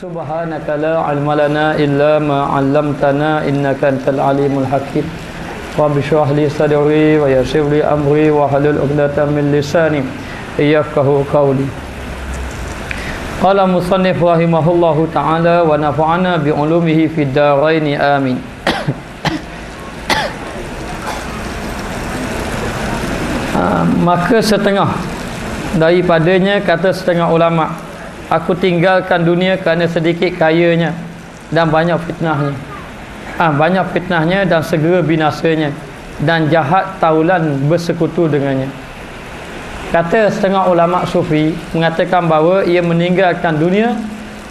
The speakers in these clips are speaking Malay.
Subhanaka la ilma lana illa ma 'allamtana innaka antal alimul hakim. Rabbi shrah li sadri wa yassir li amri wa hlul 'uqdatam min lisani yafqahu qawli. Qala musannif rahimahullahu ta'ala wa nafa'ana bi 'ulumihi fid dharain amin. Maka setengah daripadanya kata setengah ulama, aku tinggalkan dunia kerana sedikit kayanya dan banyak fitnahnya. Banyak fitnahnya dan segera binasanya, dan jahat taulan bersekutu dengannya. Kata setengah ulama sufi mengatakan bahawa ia meninggalkan dunia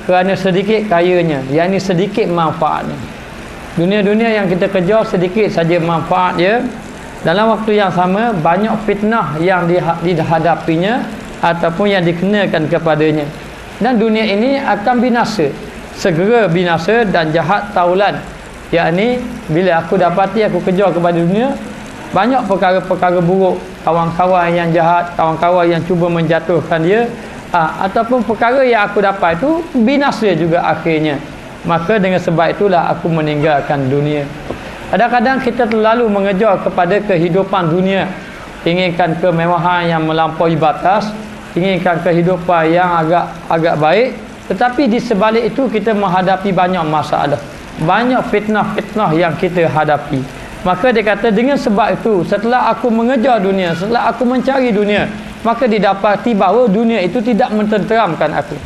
kerana sedikit kayanya, yakni sedikit manfaatnya. Dunia-dunia yang kita kejar sedikit saja manfaat dia. Dalam waktu yang sama banyak fitnah yang dihadapinya ataupun yang dikenakan kepadanya. Dan dunia ini akan binasa, segera binasa dan jahat taulan, yakni bila aku dapati aku kejar kepada dunia, banyak perkara-perkara buruk, kawan-kawan yang jahat, kawan-kawan yang cuba menjatuhkan dia, ataupun perkara yang aku dapat itu binasa juga akhirnya. Maka dengan sebab itulah aku meninggalkan dunia. Kadang-kadang kita terlalu mengejar kepada kehidupan dunia, inginkan kemewahan yang melampaui batas, inginkan kehidupan yang agak baik, tetapi di sebalik itu kita menghadapi banyak masalah, banyak fitnah-fitnah yang kita hadapi. Maka dia kata dengan sebab itu, setelah aku mengejar dunia, setelah aku mencari dunia, maka didapati bahawa dunia itu tidak mententeramkan aku.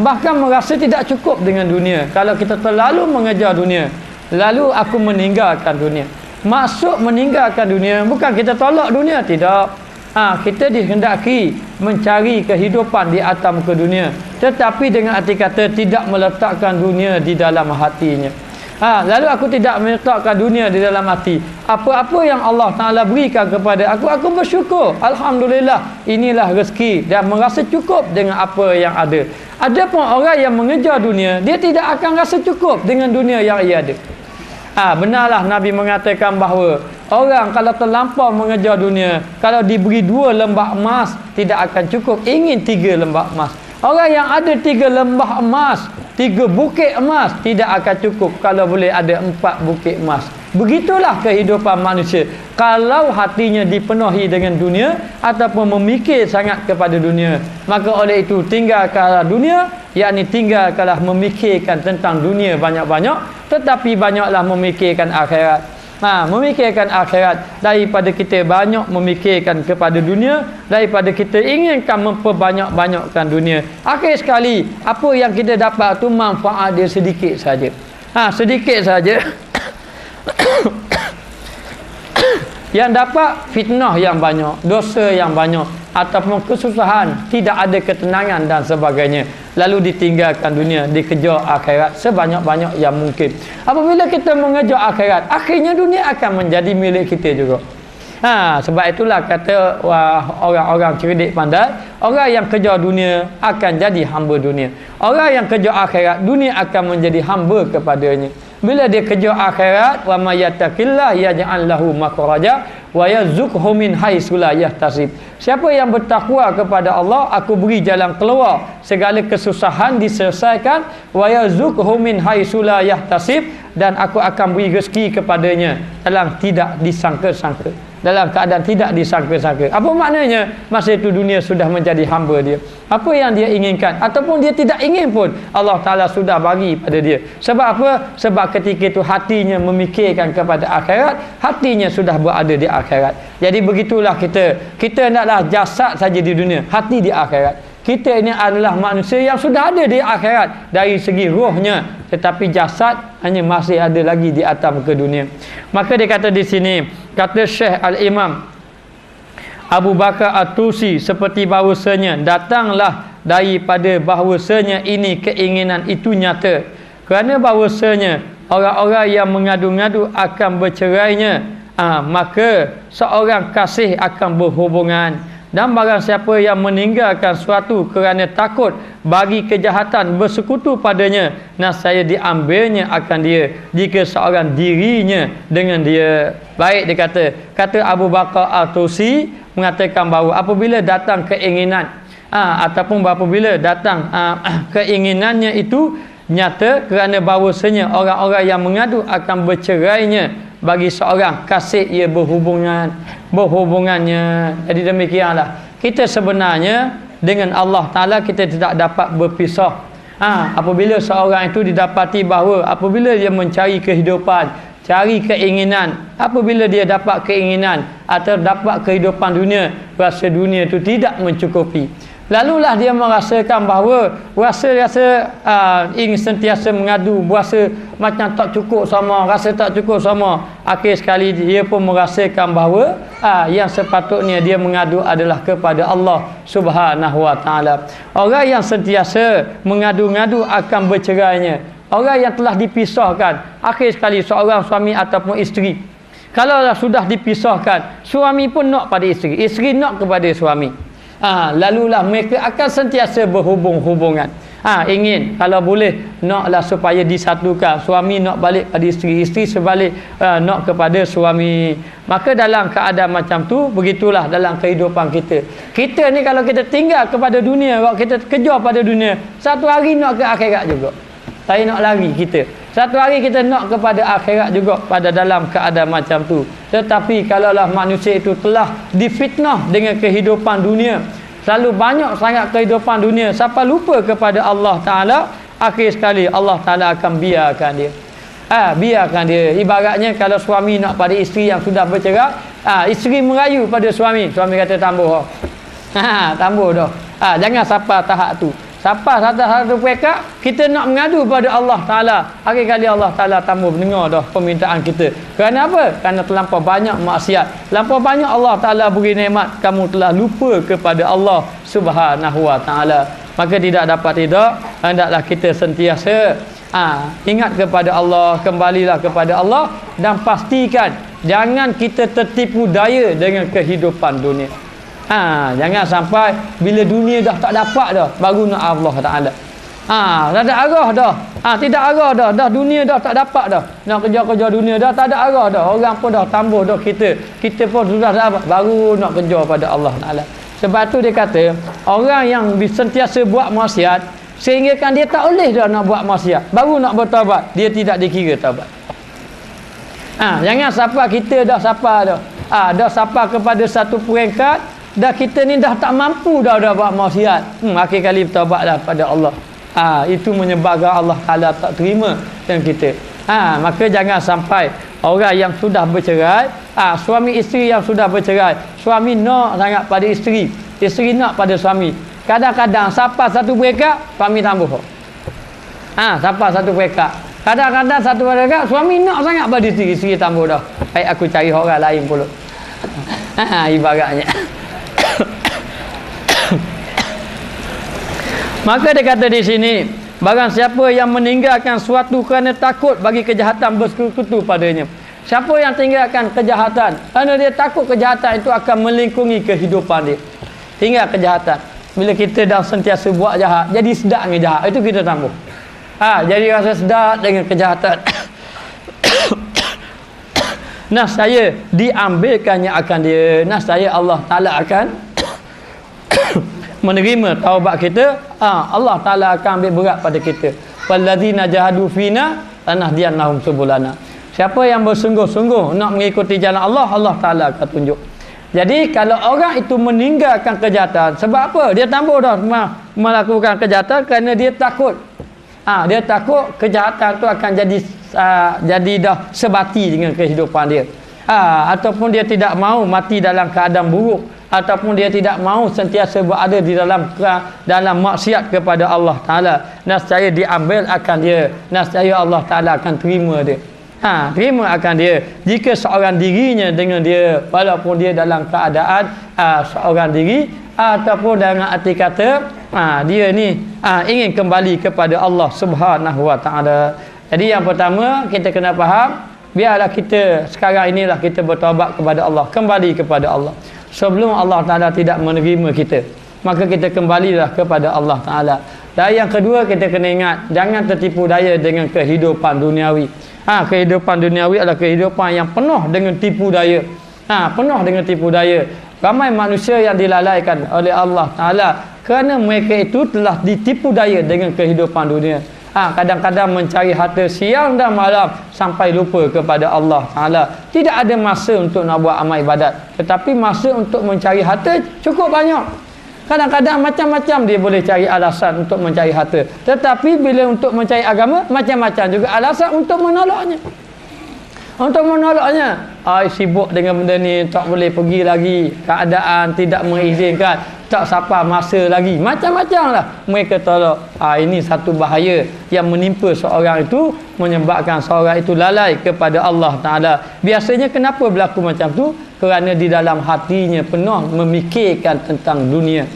Bahkan merasa tidak cukup dengan dunia. Kalau kita terlalu mengejar dunia, lalu aku meninggalkan dunia. Maksud meninggalkan dunia bukan kita tolak dunia, tidak. Kita dihendaki mencari kehidupan di atas muka dunia, tetapi dengan arti kata tidak meletakkan dunia di dalam hatinya. Lalu aku tidak meletakkan dunia di dalam hati. Apa-apa yang Allah Ta'ala berikan kepada aku, aku bersyukur. Alhamdulillah, inilah rezeki, dan merasa cukup dengan apa yang ada. Ada pun orang yang mengejar dunia, dia tidak akan rasa cukup dengan dunia yang ia ada. Benarlah Nabi mengatakan bahawa orang kalau terlampau mengejar dunia, kalau diberi 2 lembah emas tidak akan cukup, ingin 3 lembah emas. Orang yang ada 3 lembah emas, 3 bukit emas, tidak akan cukup kalau boleh ada 4 bukit emas. Begitulah kehidupan manusia. Kalau hatinya dipenuhi dengan dunia ataupun memikir sangat kepada dunia, maka oleh itu tinggalkanlah dunia, yakni tinggalkanlah memikirkan tentang dunia banyak-banyak, tetapi banyaklah memikirkan akhirat. Memikirkan akhirat daripada kita banyak memikirkan kepada dunia, daripada kita inginkan memperbanyak-banyakkan dunia. Akhir sekali apa yang kita dapat tu manfaat dia sedikit saja. Sedikit saja. Yang dapat fitnah yang banyak, dosa yang banyak, ataupun kesusahan, tidak ada ketenangan dan sebagainya. Lalu ditinggalkan dunia, dikejar akhirat sebanyak-banyak yang mungkin. Apabila kita mengejar akhirat, akhirnya dunia akan menjadi milik kita juga. Sebab itulah kata orang-orang cerdik pandai, orang yang kejar dunia akan jadi hamba dunia. Orang yang kejar akhirat, dunia akan menjadi hamba kepadanya. Bila dia kejar akhirat, wa may yattaqillah yaj'al lahu makhraja wa yarzuqhu min haitsu la yahtasib. Siapa yang bertakwa kepada Allah, aku beri jalan keluar, segala kesusahan diselesaikan, wa yarzuqhu min haitsu la yahtasib, dan aku akan beri rezeki kepadanya dalam tidak disangka-sangka, dalam keadaan tidak disangka-sangka. Apa maknanya? Masa itu dunia sudah menjadi hamba dia. Apa yang dia inginkan ataupun dia tidak ingin pun, Allah Ta'ala sudah bagi pada dia. Sebab apa? Sebab ketika itu hatinya memikirkan kepada akhirat, hatinya sudah berada di akhirat. Jadi begitulah kita. Kita naklah jasad saja di dunia, hati di akhirat. Kita ini adalah manusia yang sudah ada di akhirat dari segi rohnya, tetapi jasad hanya masih ada lagi di atas muka dunia. Maka dia kata di sini, kata Syekh Al-Imam Abu Bakar At-Tusi, seperti bahawasanya datanglah daripada bahawasanya ini keinginan itu nyata, kerana bahawasanya orang-orang yang mengadu-ngadu akan bercerainya, maka seorang kasih akan berhubungan. Dan barang siapa yang meninggalkan suatu kerana takut bagi kejahatan bersekutu padanya, nascaya diambilnya akan dia jika seorang dirinya dengan dia. Baik, dia kata Abu Bakar Al-Tusi mengatakan bahawa apabila datang keinginan ataupun apabila datang keinginannya itu nyata, kerana bahawasanya orang-orang yang mengadu akan bercerainya bagi seorang kasih ia berhubungannya. Jadi demikianlah, kita sebenarnya dengan Allah Ta'ala kita tidak dapat berpisah. Apabila seorang itu didapati bahawa apabila dia mencari kehidupan, cari keinginan, apabila dia dapat keinginan atau dapat kehidupan dunia, rasa dunia itu tidak mencukupi, lalulah dia merasakan bahawa rasa-rasa ingin sentiasa mengadu, rasa macam tak cukup sama, rasa tak cukup sama. Akhir sekali dia pun merasakan bahawa yang sepatutnya dia mengadu adalah kepada Allah Subhanahu Wa Taala. Orang yang sentiasa mengadu-ngadu akan bercerainya. Orang yang telah dipisahkan, akhir sekali seorang suami ataupun isteri, kalau sudah dipisahkan, suami pun nak pada isteri, isteri nak kepada suami. Lalulah mereka akan sentiasa berhubung-hubungan. Ingin kalau boleh naklah supaya disatukan, suami nak balik pada isteri, isteri sebalik nak kepada suami. Maka dalam keadaan macam tu, begitulah dalam kehidupan kita. Kita ni kalau kita tinggal kepada dunia, kalau kita kejar pada dunia, satu hari nak ke akhirat juga. Saya nak lari kita. Satu hari kita nak kepada akhirat juga pada dalam keadaan macam tu. Tetapi kalaulah manusia itu telah difitnah dengan kehidupan dunia, selalu banyak sangat kehidupan dunia, sampai lupa kepada Allah Ta'ala, akhir sekali Allah Ta'ala akan biarkan dia. Biarkan dia. Ibaratnya kalau suami nak pada isteri yang sudah bercerai, isteri merayu pada suami, suami kata tambah. Tambah dah. Jangan sampai tahap tu. Sampai satu pekat kita nak mengadu pada Allah Ta'ala, akhir kali Allah Ta'ala tambah mendengar dah permintaan kita. Kerana apa? Kerana terlampau banyak maksiat, terlampau banyak Allah Ta'ala beri nikmat, kamu telah lupa kepada Allah Subhanahu Wa Ta'ala. Maka tidak dapat tidak, hendaklah kita sentiasa ingat kepada Allah, kembalilah kepada Allah, dan pastikan jangan kita tertipu daya dengan kehidupan dunia. Jangan sampai bila dunia dah tak dapat dah baru nak Allah Ta'ala. Dah ada arah dah. Tidak arah dah. Dah dunia dah tak dapat dah. Nak kerja-kerja dunia dah tak ada arah dah. Orang pun dah tambah dah kita. Kita pun sudah dapat baru nak kerja pada Allah Ta'ala. Sebab tu dia kata, orang yang sentiasa buat maksiat sehingga kan dia tak boleh dah nak buat maksiat, baru nak bertaubat, dia tidak dikira taubat. Jangan sampai kita dah sampai dah. Dah sampai kepada satu peringkat dah kita ni dah tak mampu dah buat maksiat. Akhir kali bertaubatlah pada Allah. Itu menyebabkan Allah Ta'ala tak terima dengan kita. Maka jangan sampai orang yang sudah bercerai, suami isteri yang sudah bercerai, suami nak sangat pada isteri, isteri nak pada suami. Kadang-kadang sampai satu peringkat suami tambah. Sampai satu peringkat. Kadang-kadang satu peringkat suami nak sangat pada isteri, isteri tambah dah. Baik aku cari orang lain pula. Ibaratnya. Maka dia kata di sini, barang siapa yang meninggalkan suatu kerana takut bagi kejahatan bersekutu padanya. Siapa yang tinggalkan kejahatan kerana dia takut kejahatan itu akan melingkungi kehidupan dia. Tinggal kejahatan. Bila kita dah sentiasa buat jahat, jadi sedap dengan jahat, itu kita tambah. Jadi rasa sedap dengan kejahatan. Nascaya diambilkannya akan dia. Nascaya Allah Ta'ala akan menerima taubat kita. Allah Ta'ala akan ambil berat pada kita. Walladzina jahadu fina lanahdiyannahum subulana. Siapa yang bersungguh-sungguh nak mengikuti jalan Allah, Allah Ta'ala akan tunjuk. Jadi kalau orang itu meninggalkan kejahatan, sebab apa? Dia tambah dah melakukan kejahatan kerana dia takut. Dia takut kejahatan tu akan jadi dah sebati dengan kehidupan dia. Ataupun dia tidak mahu mati dalam keadaan buruk, ataupun dia tidak mahu sentiasa berada di dalam maksiat kepada Allah Ta'ala. Nascaya diambil akan dia. Nascaya Allah Ta'ala akan terima dia. Terima akan dia. Jika seorang dirinya dengan dia, walaupun dia dalam keadaan seorang diri, ataupun dengan arti kata dia ni ingin kembali kepada Allah Subhanahu Wa Ta'ala. Jadi yang pertama kita kena faham, biarlah kita sekarang inilah kita bertaubat kepada Allah, kembali kepada Allah. Sebelum Allah Ta'ala tidak menerima kita, maka kita kembalilah kepada Allah Ta'ala. Dan yang kedua, kita kena ingat, jangan tertipu daya dengan kehidupan duniawi. Kehidupan duniawi adalah kehidupan yang penuh dengan tipu daya. Penuh dengan tipu daya. Ramai manusia yang dilalaikan oleh Allah Ta'ala Kerana mereka itu telah ditipu daya dengan kehidupan dunia. Kadang-kadang mencari harta siang dan malam sampai lupa kepada Allah Ta'ala. Tidak ada masa untuk nak buat amal ibadat, tetapi masa untuk mencari harta cukup banyak. Kadang-kadang macam-macam dia boleh cari alasan untuk mencari harta, tetapi bila untuk mencari agama, macam-macam juga alasan untuk menolaknya. Sibuk dengan benda ni, tak boleh pergi lagi, keadaan tidak mengizinkan, tak sampai masa lagi, macam-macam lah mereka tolak. Ini satu bahaya yang menimpa seorang itu, menyebabkan seorang itu lalai kepada Allah Ta'ala. Biasanya kenapa berlaku macam tu? Kerana di dalam hatinya penuh memikirkan tentang dunia.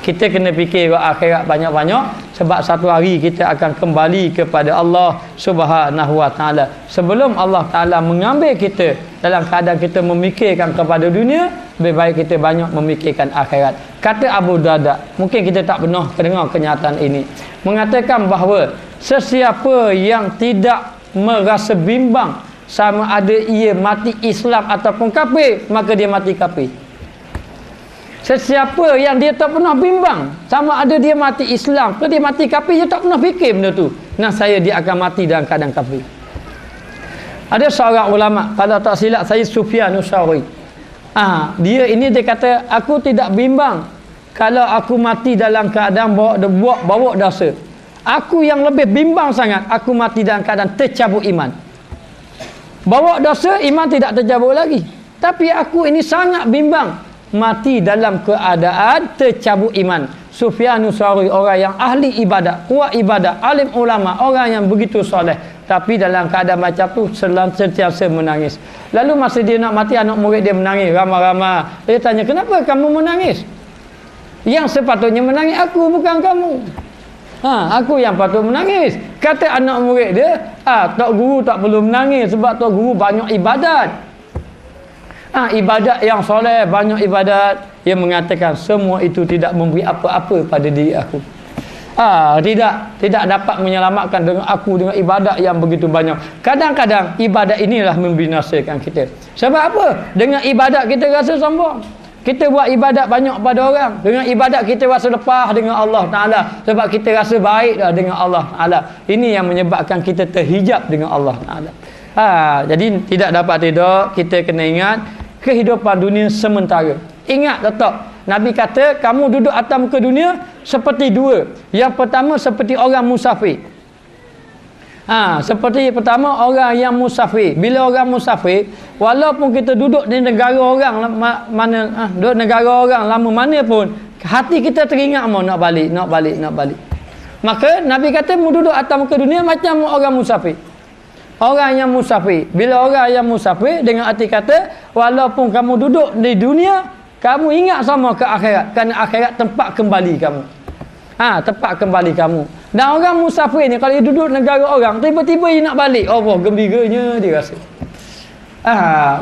Kita kena fikir akhirat banyak-banyak, sebab satu hari kita akan kembali kepada Allah Subhanahu Wa Ta'ala. Sebelum Allah Ta'ala mengambil kita dalam keadaan kita memikirkan kepada dunia, lebih baik kita banyak memikirkan akhirat. Kata Abu Darda, mungkin kita tak pernah dengar kenyataan ini, mengatakan bahawa sesiapa yang tidak merasa bimbang sama ada ia mati Islam ataupun kafir, maka dia mati kafir. Sesiapa yang dia tak pernah bimbang sama ada dia mati Islam ke dia mati kafir, dia tak pernah fikir benda tu, dia akan mati dalam keadaan kafir. Ada seorang ulama, kalau tak silap saya, Sufyan Tsauri. Dia kata, aku tidak bimbang kalau aku mati dalam keadaan bawa dosa. Aku yang lebih bimbang sangat, aku mati dalam keadaan tercabut iman. Bawa dosa, iman tidak tercabut lagi. Tapi aku ini sangat bimbang mati dalam keadaan tercabut iman. Sufyan Tsauri, orang yang ahli ibadat, kuat ibadat, alim ulama, orang yang begitu soleh, tapi dalam keadaan macam tu sentiasa menangis. Lalu masa dia nak mati, anak murid dia menangis ramai-ramai. Dia tanya, kenapa kamu menangis? Yang sepatutnya menangis aku, bukan kamu. Aku yang patut menangis. Kata anak murid dia, Tok Guru tak perlu menangis sebab Tok Guru banyak ibadat. Ibadat yang soleh, banyak ibadat. Dia mengatakan semua itu tidak memberi apa-apa pada diri aku. Tidak dapat menyelamatkan dengan aku dengan ibadat yang begitu banyak. Kadang-kadang ibadat inilah membinasakan kita. Sebab apa? Dengan ibadat kita rasa sombong. Kita buat ibadat banyak pada orang, dengan ibadat kita rasa lepas dengan Allah Ta'ala, sebab kita rasa baik dah dengan Allah Ta'ala. Ini yang menyebabkan kita terhijab dengan Allah Ta'ala. Jadi tidak dapat tidak, kita kena ingat kehidupan dunia sementara. Ingat tetap, Nabi kata kamu duduk atas muka dunia seperti dua. Yang pertama seperti orang musafir. Seperti pertama orang yang musafir. Bila orang musafir, walaupun kita duduk di negara orang duduk negara orang lama mana pun, hati kita teringat mau nak balik. Maka Nabi kata mu duduk atas muka dunia macam orang musafir. Orang yang musafir. Bila orang yang musafir, dengan arti kata, walaupun kamu duduk di dunia, kamu ingat sama ke akhirat. Kerana akhirat tempat kembali kamu. Tempat kembali kamu. Dan orang musafir ni, kalau dia duduk negara orang, tiba-tiba dia nak balik. Allah, gembiranya dia rasa.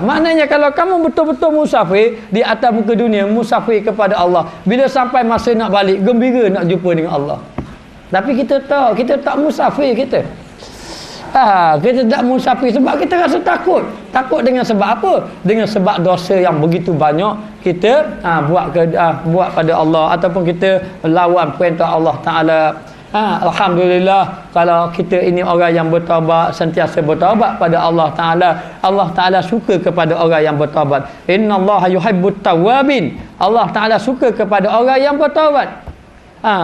Maknanya kalau kamu betul-betul musafir di atas muka dunia, musafir kepada Allah, bila sampai masa nak balik, gembira nak jumpa dengan Allah. Tapi kita tahu, kita tak musafir kita. Kita tak musafir sebab kita rasa takut. Takut dengan sebab apa? Dengan sebab dosa yang begitu banyak kita buat pada Allah, ataupun kita lawan perintah Allah Ta'ala. Alhamdulillah, kalau kita ini orang yang bertaubat, sentiasa bertaubat pada Allah Ta'ala, Allah Ta'ala suka kepada orang yang bertaubat. Innallaha yuhibbut tawwabin. Allah Ta'ala suka kepada orang yang bertaubat.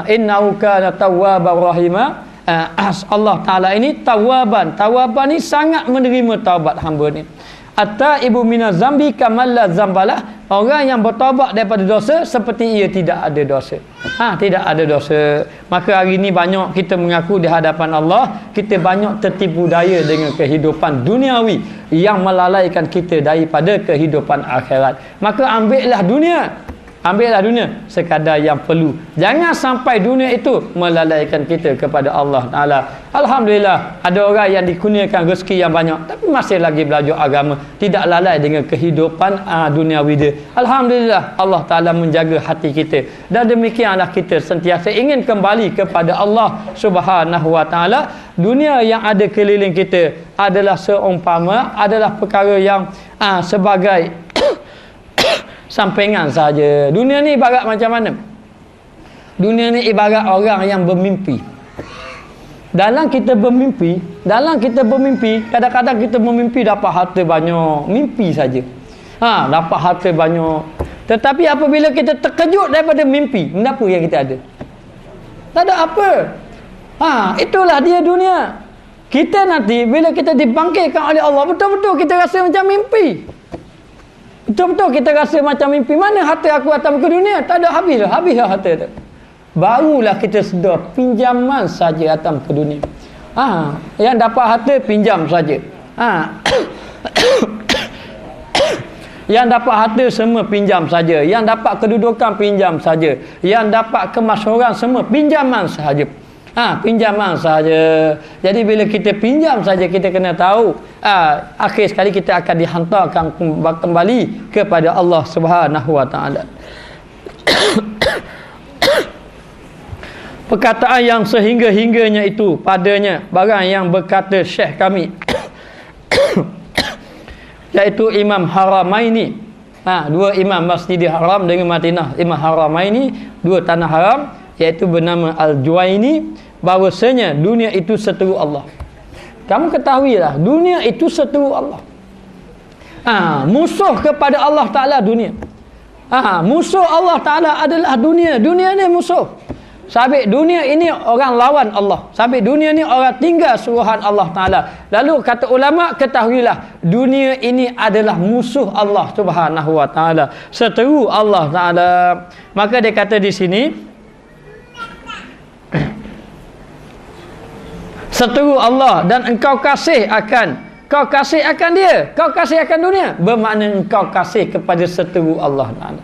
Innahu kana tawwabar rahima. Allah Ta'ala ini tawaban. Tawaban ni sangat menerima taubat hamba ni. At-taibu minaz zambi kamalla zambalah. Orang yang bertaubat daripada dosa seperti ia tidak ada dosa. Tidak ada dosa. Maka hari ini banyak kita mengaku di hadapan Allah, kita banyak tertipu daya dengan kehidupan duniawi yang melalaikan kita daripada kehidupan akhirat. Maka ambillah dunia sekadar yang perlu. Jangan sampai dunia itu melalaikan kita kepada Allah Ta'ala. Alhamdulillah, ada orang yang dikurniakan rezeki yang banyak tapi masih lagi belajar agama, tidak lalai dengan kehidupan duniawi dia. Alhamdulillah, Allah Ta'ala menjaga hati kita, dan demikianlah kita sentiasa ingin kembali kepada Allah Subhanahu Wa Ta'ala. Dunia yang ada keliling kita adalah seumpama, adalah perkara yang sebagai sampingan saja. Dunia ni ibarat macam mana? Dunia ni ibarat orang yang bermimpi. Dalam kita bermimpi, kadang-kadang kita bermimpi dapat harta banyak, mimpi saja. Dapat harta banyak. Tetapi apabila kita terkejut daripada mimpi, apa yang kita ada? Tak ada apa. Itulah dia dunia. Kita nanti bila kita dibangkitkan oleh Allah, betul-betul kita rasa macam mimpi. Betul-betul kita rasa macam mimpi. Mana harta aku datang ke dunia? Tak ada, habislah harta tu. Barulah kita sedar pinjaman saja datang ke dunia. Yang dapat harta pinjam saja. Yang dapat harta semua pinjam saja. Yang dapat kedudukan pinjam saja. Yang dapat kemasyhuran semua pinjaman sahaja. Pinjaman saja. Jadi bila kita pinjam saja, kita kena tahu akhir sekali kita akan dihantarkan kembali kepada Allah Subhanahu wa taala. Perkataan yang sehingga-hingganya itu padanya barang yang berkata Syekh kami iaitu Imam Haramaini. Dua imam Masjidil Haram dengan Madinah. Imam Haramaini, dua tanah haram, iaitu bernama Al-Juwaini, bahawasanya dunia itu seteru Allah. Kamu ketahuilah, dunia itu seteru Allah. Musuh kepada Allah Ta'ala dunia. Musuh Allah Ta'ala adalah dunia. Dunia ni musuh. Sabit dunia ini orang lawan Allah. Sabit dunia ni orang tinggal suruhan Allah Ta'ala. Lalu kata ulama, ketahuilah dunia ini adalah musuh Allah Subhanahu wa Ta'ala, seteru Allah Ta'ala. Maka dia kata di sini, seteru Allah dan engkau kasih akan dia, kau kasih akan dunia, bermakna engkau kasih kepada seteru Allah Ta'ala.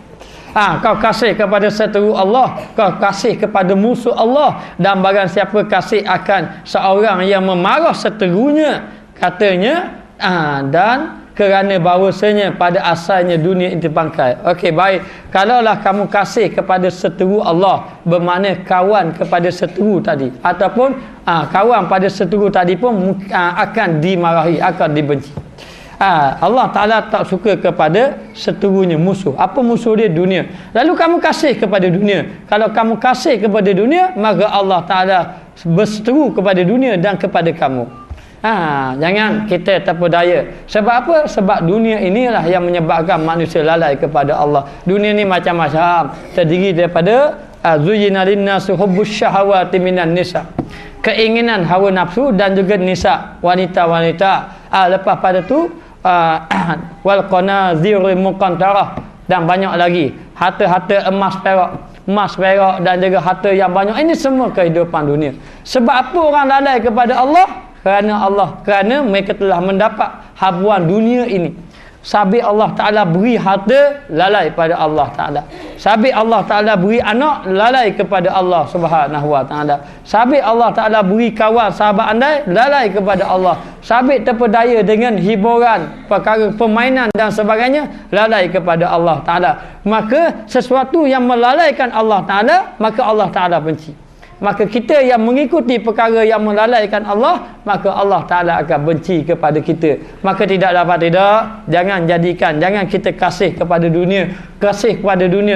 Kau kasih kepada seteru Allah, kau kasih kepada musuh Allah. Dan barang siapa kasih akan seorang yang memarah seterunya, katanya dan kerana bahawasanya pada asalnya dunia itu bangkai. Okey, baik. Kalaulah kamu kasih kepada seteru Allah, bermakna kawan kepada seteru tadi, ataupun kawan pada seteru tadi pun akan dimarahi, akan dibenci. Allah Ta'ala tak suka kepada seterunya, musuh. Apa musuh dia? Dunia. Lalu kamu kasih kepada dunia. Kalau kamu kasih kepada dunia, maka Allah Ta'ala berseteru kepada dunia dan kepada kamu. Jangan kita terpedaya. Sebab apa? Sebab dunia inilah yang menyebabkan manusia lalai kepada Allah. Dunia ni macam-macam. Terdiri daripada zuyyina lin-nasi hubbus syahawati minan nisa, keinginan hawa nafsu, dan juga nisa, wanita-wanita. Lepas pada tu wal qanazirul muqantarah, dan banyak lagi harta-harta emas perak dan juga harta yang banyak. Ini semua kehidupan dunia. Sebab apa orang lalai kepada Allah? Kerana mereka telah mendapat habuan dunia ini. Sabit Allah Ta'ala beri harta, lalai pada Allah Ta'ala. Sabit Allah Ta'ala beri anak, lalai kepada Allah Subhanahu wa Ta'ala. Sabit Allah Ta'ala beri kawan, sahabat andai, lalai kepada Allah. Sabit terpedaya dengan hiburan, perkara permainan dan sebagainya, lalai kepada Allah Ta'ala. Maka sesuatu yang melalaikan Allah Ta'ala, maka Allah Ta'ala benci. Maka kita yang mengikuti perkara yang melalaikan Allah, maka Allah Ta'ala akan benci kepada kita. Maka tidak jangan kita kasih kepada dunia,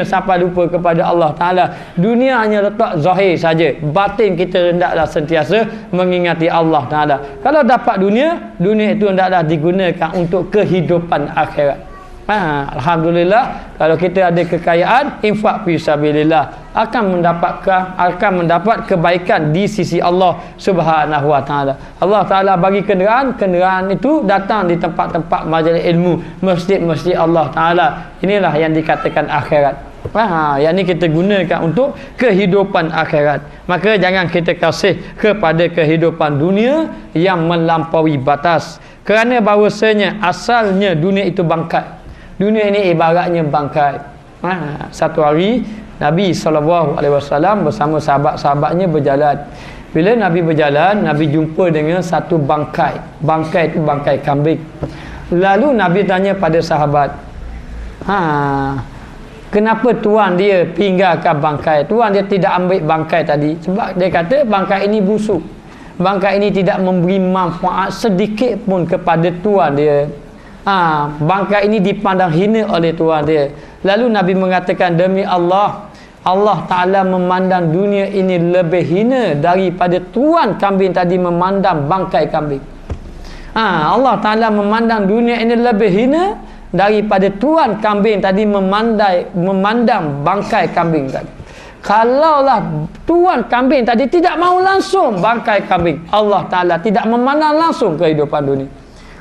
sampai lupa kepada Allah Ta'ala. Dunia hanya letak zahir saja, batin kita hendaklah sentiasa mengingati Allah Ta'ala. Kalau dapat dunia itu hendaklah digunakan untuk kehidupan akhirat. Alhamdulillah, kalau kita ada kekayaan, infak fi sabilillah, akan mendapat kebaikan di sisi Allah Subhanahu wa Ta'ala. Allah Ta'ala bagi kenderaan itu datang di tempat-tempat majlis ilmu, masjid-masjid Allah Ta'ala. Inilah yang dikatakan akhirat. Yang ini kita gunakan untuk kehidupan akhirat. Maka jangan kita kasih kepada kehidupan dunia yang melampaui batas. Kerana bahawasanya asalnya dunia itu bangkai. Dunia ini ibaratnya bangkai. Satu hari Nabi SAW bersama sahabat-sahabatnya berjalan. Bila Nabi berjalan, Nabi jumpa dengan satu bangkai. Bangkai itu bangkai kambing. Lalu Nabi tanya pada sahabat, kenapa tuan dia tinggalkan bangkai? Tuan dia tidak ambil bangkai tadi. Sebab dia kata bangkai ini busuk. Bangkai ini tidak memberi manfaat sedikit pun kepada tuan dia. Bangkai ini dipandang hina oleh tuan dia. Lalu Nabi mengatakan, demi Allah, Allah Ta'ala memandang dunia ini lebih hina daripada tuan kambing tadi memandang bangkai kambing. Allah Ta'ala memandang dunia ini lebih hina daripada tuan kambing tadi memandang bangkai kambing tadi. Kalaulah tuan kambing tadi tidak mau langsung bangkai kambing, Allah Ta'ala tidak memandang langsung kehidupan dunia.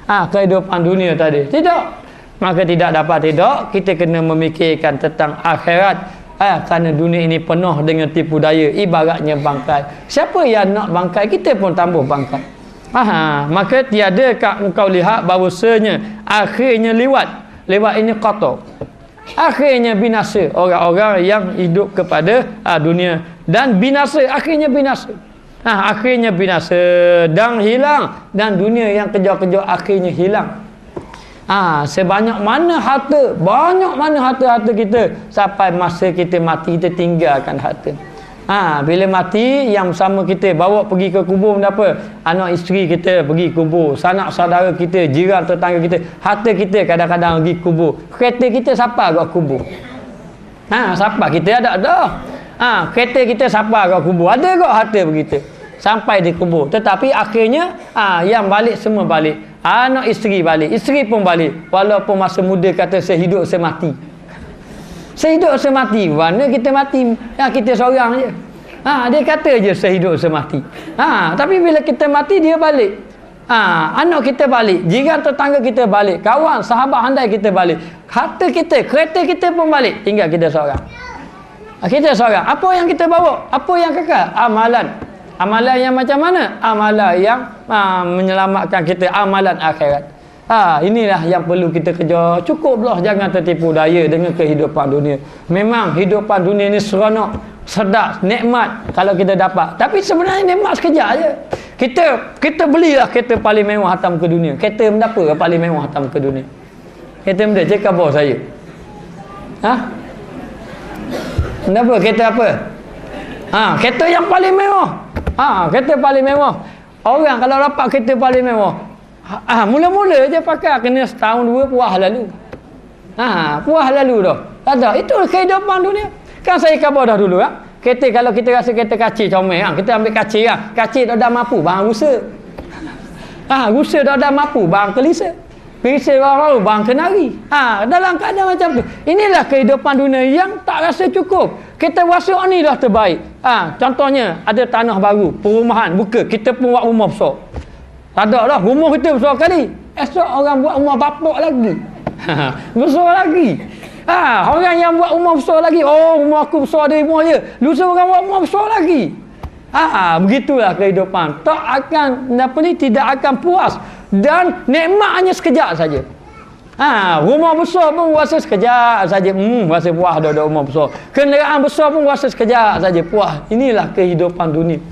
Kehidupan dunia tadi tidak, maka tidak dapat kita kena memikirkan tentang akhirat. Kerana dunia ini penuh dengan tipu daya, ibaratnya bangkai. Siapa yang nak bangkai, kita pun tambah bangkai. Maka tiadakah engkau lihat bahawasanya akhirnya lewat ini kotor, akhirnya binasa orang-orang yang hidup kepada dunia, dan binasa akhirnya binasa. Akhirnya binasa dan hilang, dan dunia yang kejar-kejar akhirnya hilang. Sebanyak mana harta, banyak mana harta-harta kita, sampai masa kita mati kita tinggalkan harta. Bila mati, yang bersama kita bawa pergi ke kubur apa? Anak isteri kita pergi kubur, sanak saudara kita, jiran tetangga kita, harta kita kadang-kadang pergi kubur. Kereta kita siapa kat kubur? Siapa? Kita ada. Kereta kita siapa kat kubur? Ada kat harta begitu. Sampai di kubur. Tetapi akhirnya yang balik semua balik. Anak isteri balik, isteri pun balik. Walaupun masa muda kata saya hidup saya mati. Saya hidup saya mati. Mana kita mati? Kita seorang je. Dia kata je saya hidup saya mati. Tapi bila kita mati dia balik. Anak kita balik, jiran tetangga kita balik, kawan sahabat handai kita balik, harta kita, kereta kita pun balik. Tinggal kita seorang. Kita seorang. Apa yang kita bawa? Apa yang kekal? Amalan. Amalan yang macam mana? Amalan yang menyelamatkan kita, amalan akhirat. Inilah yang perlu kita kejar. Cukuplah jangan tertipu daya dengan kehidupan dunia. Memang hidupan dunia ni seronok, sedap, nikmat kalau kita dapat. Tapi sebenarnya nikmat sekejap aje. Kita belilah kereta paling mewah hantam ke dunia. Kereta berapa paling mewah hantam ke dunia? Kereta benda cakap bawah saya. Kenapa? Kereta apa? Kereta yang paling mewah. Kereta paling mewah. Orang kalau dapat kereta paling mewah, mula-mula je pakai, kena setahun dua puas lalu. Puas lalu dah. Ada. Itu kehidupan dunia. Kan saya khabar dah dulu. Kereta kalau kita rasa kereta kacir comel, kita ambil kacir. Kacir dah mampu, bang rusa. Rusa dah mampu, bang kelisa. Kelisa baru bang kenari. Dalam keadaan macam tu. Inilah kehidupan dunia yang tak rasa cukup. Kita rasa ni dah terbaik. Contohnya ada tanah baru, perumahan buka, kita pun buat rumah besar. Tak ada dah, rumah kita besar kali. Esok orang buat rumah bapak lagi. Besar lagi. Orang yang buat rumah besar lagi, rumah aku besar dari rumah je. Lusa orang buat rumah besar lagi. Begitulah kehidupan. Tak akan tidak akan puas, dan nikmat hanya sekejap saja. Rumah besar pun rasa sekejap saja. Rasa puas dah ada rumah besar. Kenderaan besar pun rasa sekejap saja puas. Inilah kehidupan dunia.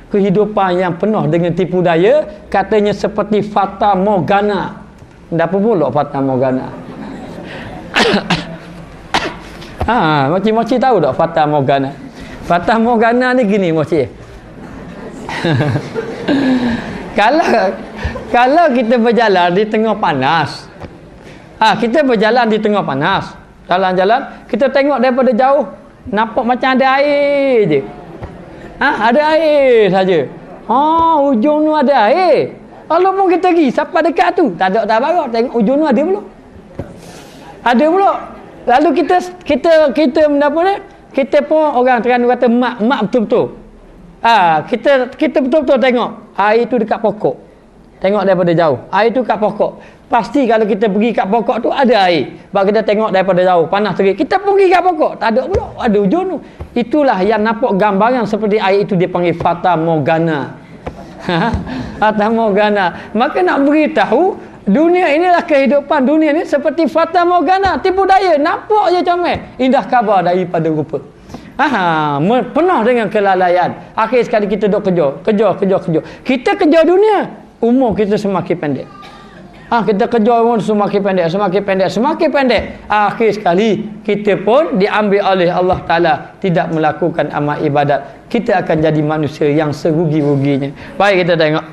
Kehidupan yang penuh dengan tipu daya. Katanya seperti fata morgana. Apa pula fata morgana? Moci-moci tahu tak fata morgana? Fata morgana ni gini moci. Kalau kita berjalan di tengah panas, kita berjalan di tengah panas, jalan-jalan, kita tengok daripada jauh, nampak macam ada air je. Ada air saja. Ujung tu ada air. Kalau pun kita pergi sampai dekat tu, tak ada barak, tengok ujung tu ada pula. Ada pula. Lalu kita menapa ni? Kita pun orang Terengganu kata mak betul-betul. Kita betul-betul tengok air tu dekat pokok. Tengok daripada jauh, air tu kat pokok. Pasti kalau kita pergi kat pokok tu ada air. Sebab kita tengok daripada jauh, panas terik. Kita pergi kat pokok, tak ada pula, ada ujung tu. Itulah yang nampak gambaran seperti air itu dipanggil fata morgana. Fata morgana. Maka nak beritahu, dunia inilah kehidupan dunia ni seperti fata morgana, tipu daya, nampak je comel, indah khabar daripada rupa. Penuh dengan kelalaian. Akhir sekali kita duk kejar. Kita kejar dunia, umur kita semakin pendek. Kita kejar umur semakin pendek. Akhir sekali kita pun diambil oleh Allah Ta'ala, tidak melakukan amal ibadat. Kita akan jadi manusia yang serugi-ruginya. Baik, kita tengok.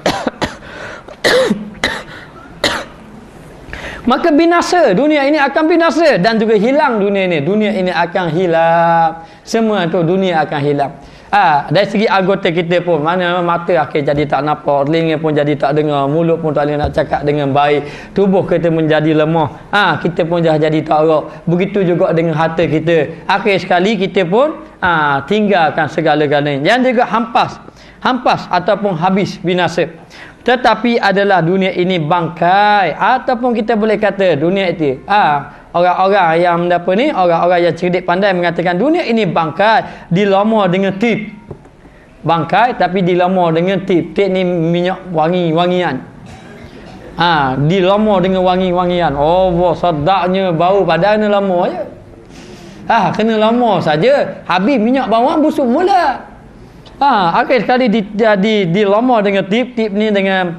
Maka binasa, dunia ini akan binasa dan juga hilang dunia ini. Dunia ini akan hilang. Semua tu dunia akan hilang. Dari segi anggota kita pun, mana mata akhir jadi tak nampak, telinga pun jadi tak dengar, mulut pun tak boleh nak cakap dengan baik, tubuh kita menjadi lemah, kita pun dah jadi tak erat. Begitu juga dengan harta kita. Akhir sekali kita pun tinggalkan segala-galanya. Yang juga hampas ataupun habis, binasa. Tetapi adalah dunia ini bangkai, ataupun kita boleh kata dunia itu orang-orang yang apa ni, orang-orang yang cerdik pandai mengatakan dunia ini bangkai, dilama dengan tip. Bangkai tapi dilama dengan tip. Tip ni minyak wangi-wangian. Dilama dengan wangi-wangian. Oh, sedapnya bau, padahal lama je. Kena lama saja, habis minyak bawang busuk mula. Akhir sekali dilama dengan tip ni dengan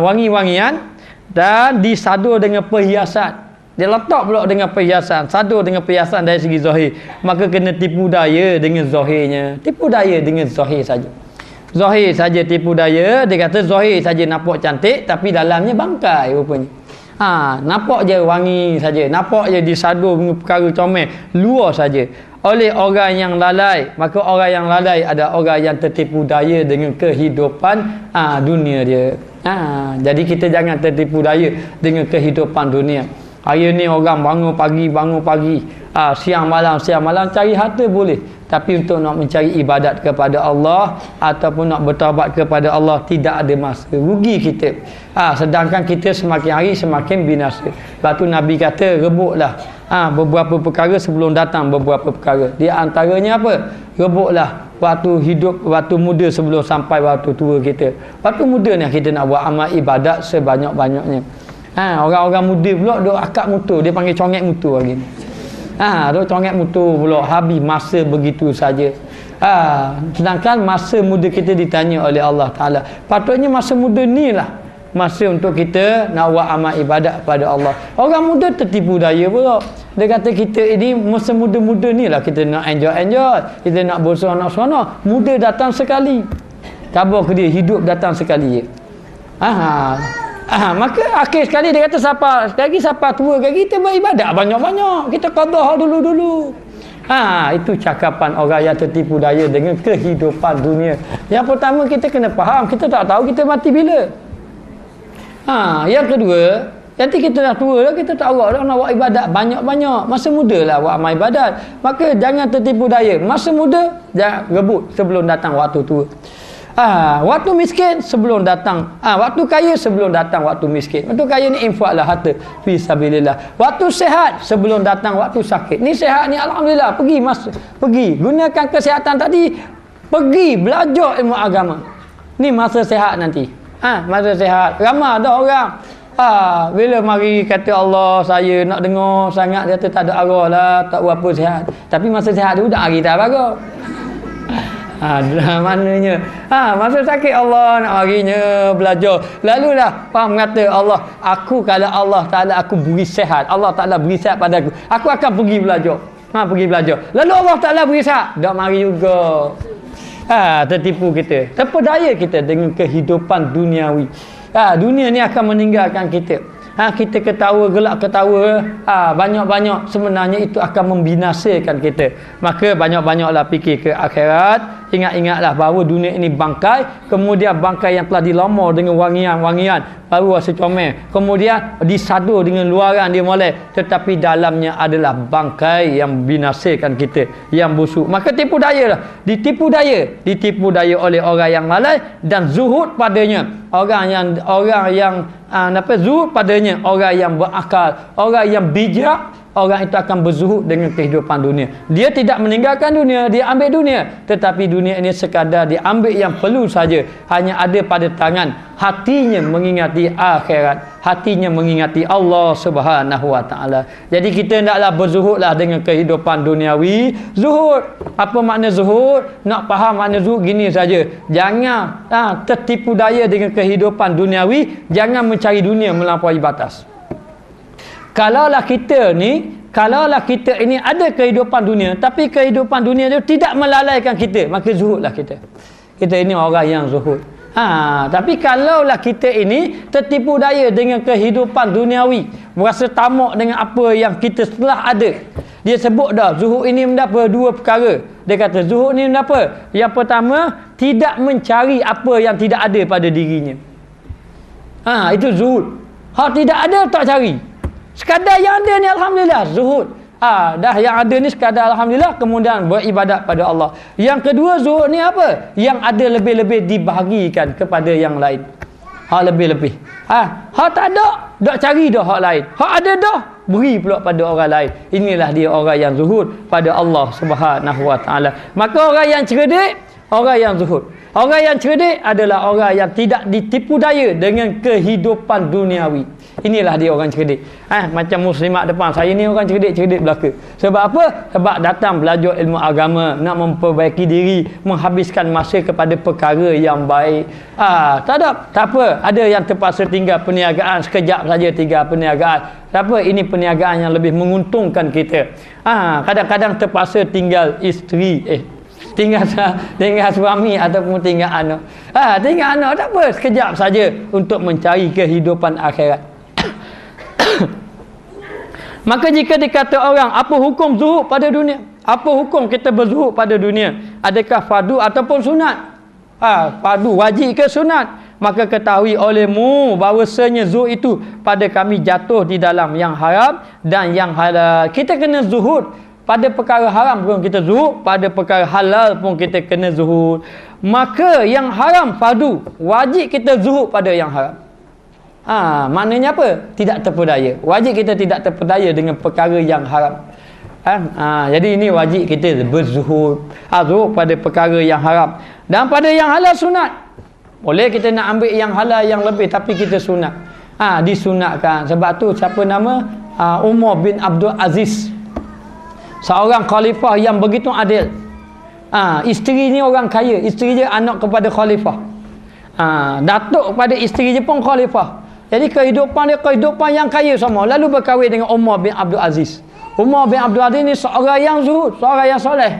wangi-wangian dan disadur dengan perhiasan. Dia letak pula dengan perhiasan, sadur dengan perhiasan dari segi zahir. Maka kena tipu daya dengan zahirnya. Tipu daya dengan zahir saja. Zahir saja tipu daya. Dia kata zahir saja nampak cantik tapi dalamnya bangkai rupanya. Nampak je wangi saja, nampak je disadur dengan perkara comel, luar saja. Oleh orang yang lalai, maka orang yang lalai ada orang yang tertipu daya dengan kehidupan dunia dia. Jadi kita jangan tertipu daya dengan kehidupan dunia. Hari ni orang bangun pagi, siang malam cari harta boleh, tapi untuk nak mencari ibadat kepada Allah ataupun nak bertaubat kepada Allah tidak ada masa. Rugi kita. Sedangkan kita semakin hari semakin binasa. Lepas tu Nabi kata rebutlah beberapa perkara sebelum datang beberapa perkara. Di antaranya apa? Rebutlah waktu hidup, waktu muda sebelum sampai waktu tua kita. Waktu muda ni kita nak buat amal ibadat sebanyak-banyaknya. Orang-orang muda pula duk akak motor, dia panggil congek motor lagi. Duk congek motor pula, habis masa begitu saja. Sedangkan masa muda kita ditanya oleh Allah Ta'ala. Patutnya masa muda ni lah masa untuk kita nak buat amal ibadat pada Allah. Orang muda tertipu daya pula. Dia kata kita ini masa muda-muda ni lah kita nak enjoy, kita nak berseronok-seronok. Muda datang sekali, khabar ke dia, hidup datang sekali je. Maka akhir sekali dia kata siapa tua ke kita beribadat banyak-banyak, kita qada dulu-dulu. Itu cakapan orang yang tertipu daya dengan kehidupan dunia. Yang pertama kita kena faham, kita tak tahu kita mati bila. Yang kedua, nanti kita dah tua dah, kita tak nak buat ibadat banyak-banyak. Masa muda lah buat amal ibadat. Maka jangan tertipu daya. Masa muda jangan rebut sebelum datang waktu tua. Waktu miskin sebelum datang, waktu kaya sebelum datang waktu miskin. Waktu kaya ni infaklah harta fi sabilillah. Waktu sihat sebelum datang waktu sakit. Ni sihat ni alhamdulillah, pergi gunakan kesihatan tadi, pergi belajar ilmu agama. Ni masa sihat nanti. Masa sihat. Ramai ada orang bila mari kata Allah, saya nak dengar sangat, dia kata tak ada arah lah, tak berapa sihat. Tapi masa sihat tu dah hari tak bagus. Maknanya masa sakit Allah nak marinya belajar. Lalu dah faham kata Allah, kalau Allah Ta'ala aku beri sihat, Allah Ta'ala beri sihat pada aku akan pergi belajar. Pergi belajar. Lalu Allah Ta'ala beri sihat, dah mari juga. Tertipu kita, terpedaya kita dengan kehidupan duniawi. Dunia ni akan meninggalkan kita. Kita ketawa, gelak ketawa, banyak-banyak, sebenarnya itu akan membinasakan kita. Maka banyak-banyaklah fikir ke akhirat. Ingat-ingatlah bahawa dunia ini bangkai, kemudian bangkai yang telah dilamar dengan wangian-wangian, baru rasa comel, kemudian disadur dengan luaran dia molek, tetapi dalamnya adalah bangkai yang binasakan kita, yang busuk. Maka tipu daya lah, ditipu daya oleh orang yang lalai dan zuhud padanya. Orang yang zuhud padanya, orang yang berakal, orang yang bijak, orang itu akan berzuhud dengan kehidupan dunia. Dia tidak meninggalkan dunia, dia ambil dunia, tetapi dunia ini sekadar diambil yang perlu saja, hanya ada pada tangan. Hatinya mengingati akhirat, hatinya mengingati Allah Subhanahu wa taala. Jadi kita hendaklah berzuhudlah dengan kehidupan duniawi. Zuhud, apa makna zuhud? Nak faham makna zuhud gini saja. Jangan tertipu daya dengan kehidupan duniawi, jangan mencari dunia melampaui batas. Kalaulah kita ini ada kehidupan dunia, tapi kehidupan dunia itu tidak melalaikan kita, maka zuhudlah kita. Kita ini orang yang zuhud. Tapi kalaulah kita ini tertipu daya dengan kehidupan duniawi, berasa tamak dengan apa yang kita telah ada. Dia sebut dah, zuhud ini mendapat dua perkara. Dia kata zuhud ni mendapat. Yang pertama, tidak mencari apa yang tidak ada pada dirinya. Itu zuhud. Tidak ada, tak cari. Sekadar yang ada ni alhamdulillah, zuhud. Dah yang ada ni sekadar alhamdulillah, kemudian beribadat pada Allah. Yang kedua, zuhud ni apa? Yang ada lebih-lebih dibahagikan kepada yang lain. Lebih-lebih. Tak ada, tak cari dah hak lain. Hak ada dah, beri pula pada orang lain. Inilah dia orang yang zuhud pada Allah Subhanahu Wa Taala. Maka orang yang cerdik, orang yang zuhud. Orang yang cerdik adalah orang yang tidak ditipu daya dengan kehidupan duniawi. Inilah dia orang cerdik. Macam muslimat depan saya ni orang cerdik-cerdik belaka. Sebab apa? Sebab datang belajar ilmu agama, nak memperbaiki diri, menghabiskan masa kepada perkara yang baik. Tak apa. Ada yang terpaksa tinggal perniagaan, sekejap saja tinggal perniagaan. Tak apa, ini perniagaan yang lebih menguntungkan kita. Kadang-kadang terpaksa tinggal isteri, tinggal suami ataupun tinggal anak. Tinggal anak tak apa, sekejap saja untuk mencari kehidupan akhirat. Maka jika dikata orang, apa hukum zuhud pada dunia? Apa hukum kita berzuhud pada dunia? Adakah fardu ataupun sunat? Fardu, wajib ke sunat? Maka ketahui olehmu bahawasanya zuhud itu pada kami jatuh di dalam yang haram dan yang halal. Kita kena zuhud pada perkara haram pun kita zuhud, pada perkara halal pun kita kena zuhud. Maka yang haram fardu, wajib kita zuhud pada yang haram. Maknanya apa? Tidak terpedaya. Wajib kita tidak terpedaya dengan perkara yang haram. Jadi ini wajib kita berzuhud, zuhud pada perkara yang haram. Dan pada yang halal sunat. Boleh kita nak ambil yang halal yang lebih, tapi kita sunat. Disunatkan. Sebab tu siapa nama? Umar bin Abdul Aziz, seorang khalifah yang begitu adil. Isteri ni orang kaya, isteri dia anak kepada khalifah. Datuk kepada isteri dia pun khalifah. Jadi kehidupan dia kehidupan yang kaya semua. Lalu berkahwin dengan Umar bin Abdul Aziz. Umar bin Abdul Aziz ni seorang yang zuhud, seorang yang soleh.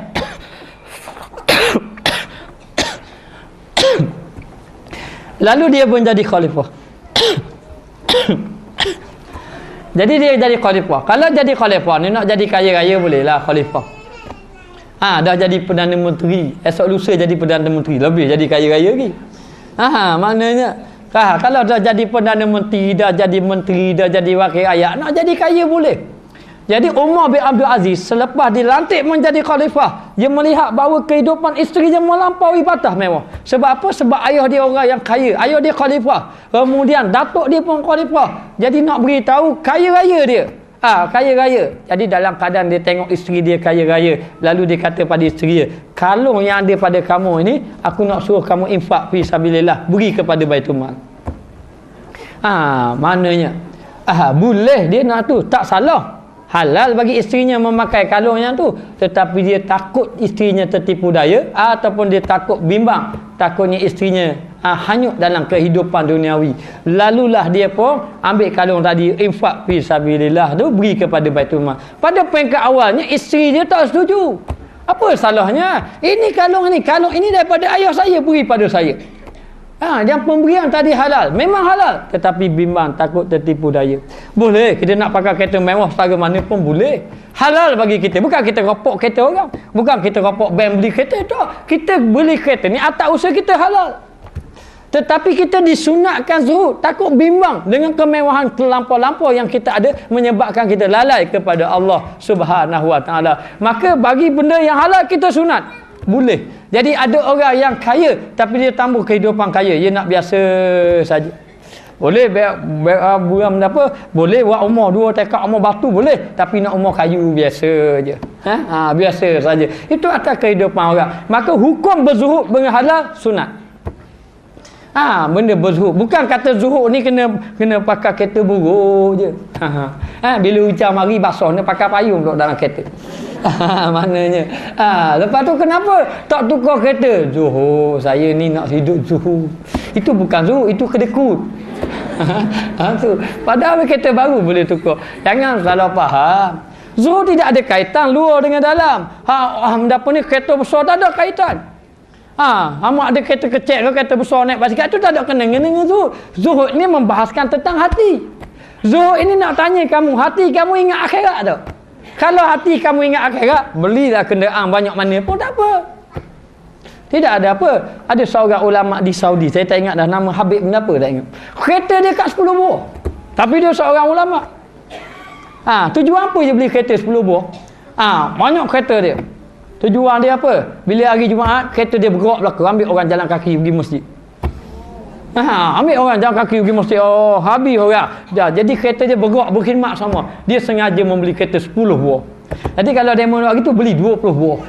Lalu dia pun jadi khalifah. Jadi dia jadi khalifah. Kalau jadi khalifah ni nak jadi kaya raya boleh lah khalifah. Dah jadi Perdana Menteri, esok lusa jadi Perdana Menteri, lebih jadi kaya raya lagi. Maknanya kalau dah jadi Perdana Menteri, dah jadi menteri, dah jadi wakil rakyat, nak jadi kaya boleh. Jadi Umar bin Abdul Aziz selepas dilantik menjadi khalifah, dia melihat bahawa kehidupan isteri dia melampaui batas mewah. Sebab apa? Sebab ayah dia orang yang kaya, ayah dia khalifah. Kemudian datuk dia pun khalifah. Jadi nak beritahu kaya raya dia. Kaya raya. Jadi dalam keadaan dia tengok isteri dia kaya raya, lalu dia kata pada isteri dia, kalung yang ada pada kamu ini, aku nak suruh kamu infak fi sabilillah, beri kepada Baitul Mal. Maknanya boleh dia nak tu, tak salah. Halal bagi isterinya memakai kalung yang tu, tetapi dia takut isterinya tertipu daya ataupun dia takut bimbang, takutnya isterinya hanyut dalam kehidupan duniawi. Lalulah dia pun ambil kalung tadi, infak fi sabilillah tu, beri kepada Baitul Mal. Pada peringkat awalnya isteri dia tak setuju. Apa salahnya? Ini kalung ini daripada ayah saya, beri pada saya. Yang pemberian tadi halal, memang halal, tetapi bimbang, takut tertipu daya. Boleh kita nak pakai kereta mewah setara mana pun boleh, halal bagi kita. Bukan kita ropok kereta orang, bukan kita ropok bank beli kereta, tak. Kita beli kereta ni atas usaha kita halal, tetapi kita disunatkan zuhud, takut bimbang dengan kemewahan terlampau-lampau yang kita ada, menyebabkan kita lalai kepada Allah Subhanahu Wa Taala. Maka bagi benda yang halal kita sunat, boleh. Jadi ada orang yang kaya tapi dia tambah kehidupan kaya, dia nak biasa saja. Boleh buram apa? Boleh buat umur 2 tekak umur batu boleh, tapi nak umur kayu biasa je. Biasa saja. Itu atas kehidupan orang. Maka hukum berzuhud dengan halal sunat. Benda berzuhud. Bukan kata zuhud ni kena pakai kereta buruk je. Bila hujan mari basah ni pakai payung duduk dalam kereta. Maknanya lepas tu kenapa tak tukar kereta? Zuhud, saya ni nak hidup zuhud. Itu bukan zuhud, itu kedekut. Tu. Padahal kereta baru boleh tukar. Jangan salah faham. Zuhud tidak ada kaitan luar dengan dalam. Apa ni kereta besar tak ada kaitan. Amak ada kereta kecil ke kereta besar naik basikal tu tak ada kena dengan zuhud. Zuhud ni membahaskan tentang hati. Zuhud ini nak tanya kamu, hati kamu ingat akhirat tak? Kalau hati kamu ingat akhirat, belilah kenderaan banyak mana pun tak apa. Tidak ada apa. Ada seorang ulama di Saudi, saya tak ingat dah nama Habib benda apa, tak ingat. Kereta dia kat 10 buah. Tapi dia seorang ulama. Tujuan apa dia beli kereta 10 buah? Banyak kereta dia. Tujuan dia apa? Bila hari Jumaat, kereta dia bergerak belakang, ambil orang jalan kaki pergi masjid. Ambil orang jalan kaki pergi masjid. Oh, habis orang. Jadi kereta dia bergerak berkhidmat sama. Dia sengaja membeli kereta 10 buah. Jadi kalau demo nak gitu, beli 20 buah.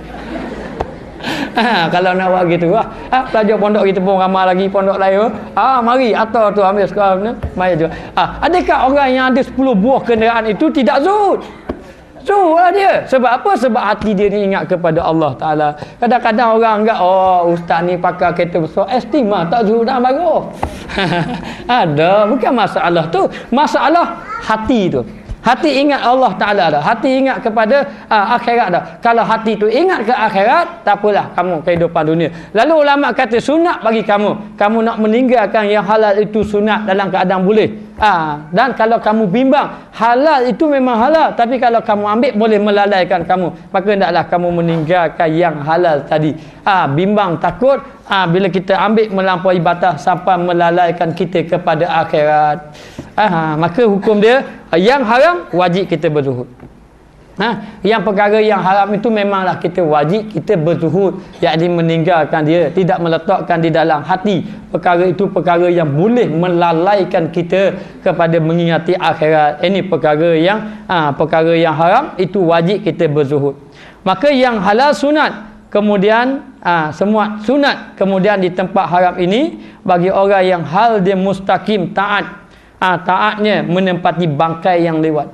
Kalau nak buat gitu pelajar pondok kita pun ramai lagi pondok lain. Mari atau tu ambil sekarang mari juga. Adakah orang yang ada 10 buah kenderaan itu tidak zuhud? Zuhud lah dia. Sebab apa? Sebab hati dia ni ingat kepada Allah Ta'ala. Kadang-kadang orang anggap ustaz ni pakai kereta besar, estima tak zuhud dah bagus. Ada, bukan masalah tu, masalah hati tu. Hati ingat Allah Ta'ala dah. Hati ingat kepada akhirat dah. Kalau hati tu ingat ke akhirat, tak apalah kamu kehidupan dunia. Lalu ulama kata sunat bagi kamu. Kamu nak meninggalkan yang halal itu sunat dalam keadaan boleh. Dan kalau kamu bimbang, halal itu memang halal. Tapi kalau kamu ambil boleh melalaikan kamu. Maka hendaklah kamu meninggalkan yang halal tadi. Bimbang takut bila kita ambil melampaui batas sampai melalaikan kita kepada akhirat. Maka hukum dia yang haram wajib kita berzuhud. Yang perkara yang haram itu memanglah kita wajib kita berzuhud, yakni meninggalkan dia, tidak meletakkan di dalam hati. Perkara itu perkara yang boleh melalaikan kita kepada mengingati akhirat. Ini perkara yang haram itu wajib kita berzuhud. Maka yang halal sunat, kemudian semua sunat, kemudian di tempat haram ini bagi orang yang hal dia mustaqim taat. Taatnya menempati bangkai yang lewat,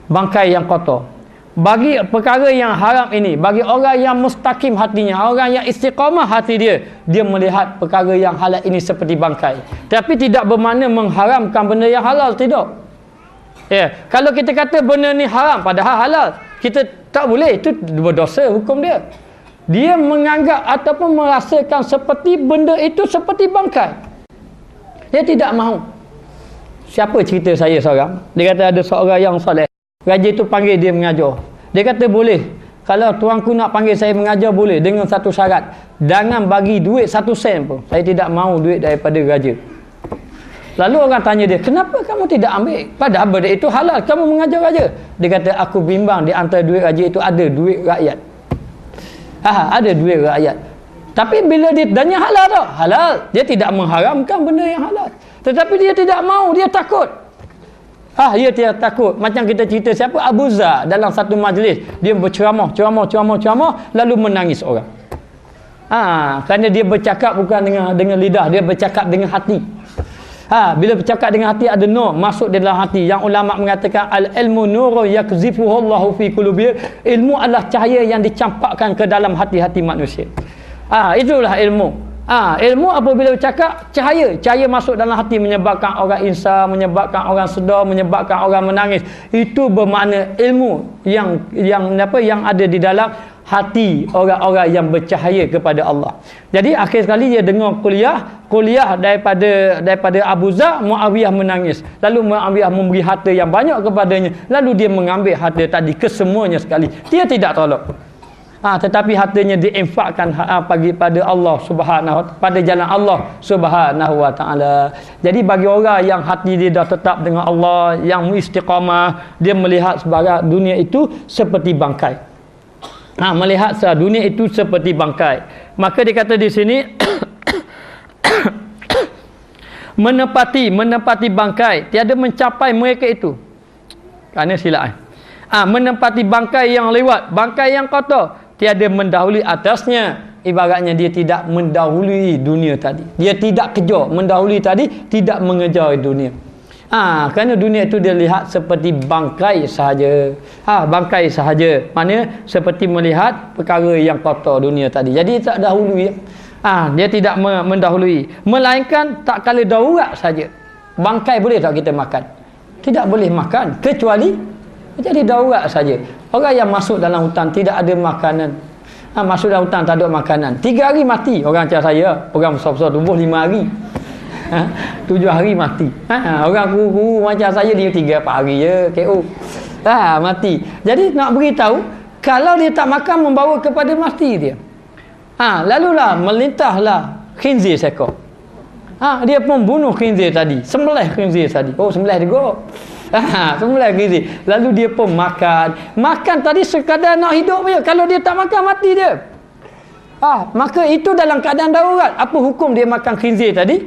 bangkai yang kotor. Bagi perkara yang haram ini, bagi orang yang mustaqim hatinya, orang yang istiqamah hati dia, dia melihat perkara yang halal ini seperti bangkai. Tapi tidak bermakna mengharamkan benda yang halal, tidak. Kalau kita kata benda ni haram padahal halal, kita tak boleh, itu berdosa hukum dia. Dia menganggap ataupun merasakan seperti benda itu seperti bangkai. Dia tidak mahu. Siapa cerita saya seorang, dia kata ada seorang yang soleh, raja itu panggil dia mengajar. Dia kata boleh, kalau tuanku nak panggil saya mengajar boleh, dengan satu syarat, jangan bagi duit 1 sen pun. Saya tidak mahu duit daripada raja. Lalu orang tanya dia, kenapa kamu tidak ambil? Padahal benda itu halal, kamu mengajar raja. Dia kata, aku bimbang di antara duit raja itu ada duit rakyat. Ada duit rakyat. Tapi bila dia tanya halal tak? Halal. Dia tidak mengharamkan benda yang halal. Tetapi dia tidak mahu, dia takut. Dia tidak takut. Macam kita cerita siapa? Abu Zar dalam satu majlis, dia berceramah, lalu menangis orang. Kerana dia bercakap bukan dengan lidah, dia bercakap dengan hati. Bila bercakap dengan hati ada nur masuk di dalam hati. Yang ulama mengatakan al-ilmu nurun yakzifuhu Allahu fi qulubi. Ilmu adalah cahaya yang dicampakkan ke dalam hati-hati manusia. Itulah ilmu. Ilmu apabila bercakap, cahaya masuk dalam hati, menyebabkan orang insaf, menyebabkan orang sedar, menyebabkan orang menangis. Itu bermakna ilmu yang ada di dalam hati orang-orang yang bercahaya kepada Allah. Jadi akhir sekali dia dengar kuliah daripada Abu Zar, Muawiyah menangis. Lalu Muawiyah memberi harta yang banyak kepadanya. Lalu dia mengambil harta tadi kesemuanya sekali. Dia tidak tolak. Tetapi hartanya diinfakkan pada Allah Subhanahu, pada jalan Allah Subhanahu wa taala. Jadi bagi orang yang hati dia dah tetap dengan Allah, yang istiqamah, dia melihat sebarang dunia itu seperti bangkai. Melihat dunia itu seperti bangkai. Maka dia kata di sini menempati bangkai, tiada mencapai mereka itu. Kerana silap. Menempati bangkai yang lewat, bangkai yang kotor, tiada mendahului atasnya. Ibaratnya dia tidak mendahului dunia tadi. Dia tidak kejar, mendahului tadi, tidak mengejar dunia. Kerana dunia itu dia lihat seperti bangkai sahaja. Bangkai sahaja. Mana seperti melihat perkara yang kotor dunia tadi. Jadi tak dahului. Dia tidak mendahului. Melainkan tak kala darurat saja. Bangkai boleh tak kita makan? Tidak boleh makan. Kecuali jadi darurat saja. Orang yang masuk dalam hutan tidak ada makanan. Masuk dalam hutan tak ada makanan. 3 hari mati orang macam saya. Orang besar-besar tubuh 5 hari. 7 hari mati. Orang kuru-kuru macam saya dia 3-4 hari je KO. Mati. Jadi nak beritahu kalau dia tak makan membawa kepada mati dia. Lalulah melintahlah khinzir seekor. Dia pun bunuh khinzir tadi. Sembelih khinzir tadi. Oh, sembelih juga. Sembelih khinzir. Lalu dia pun makan. Makan tadi sekadar nak hidup je. Kalau dia tak makan mati dia. Maka itu dalam keadaan darurat. Apa hukum dia makan khinzir tadi?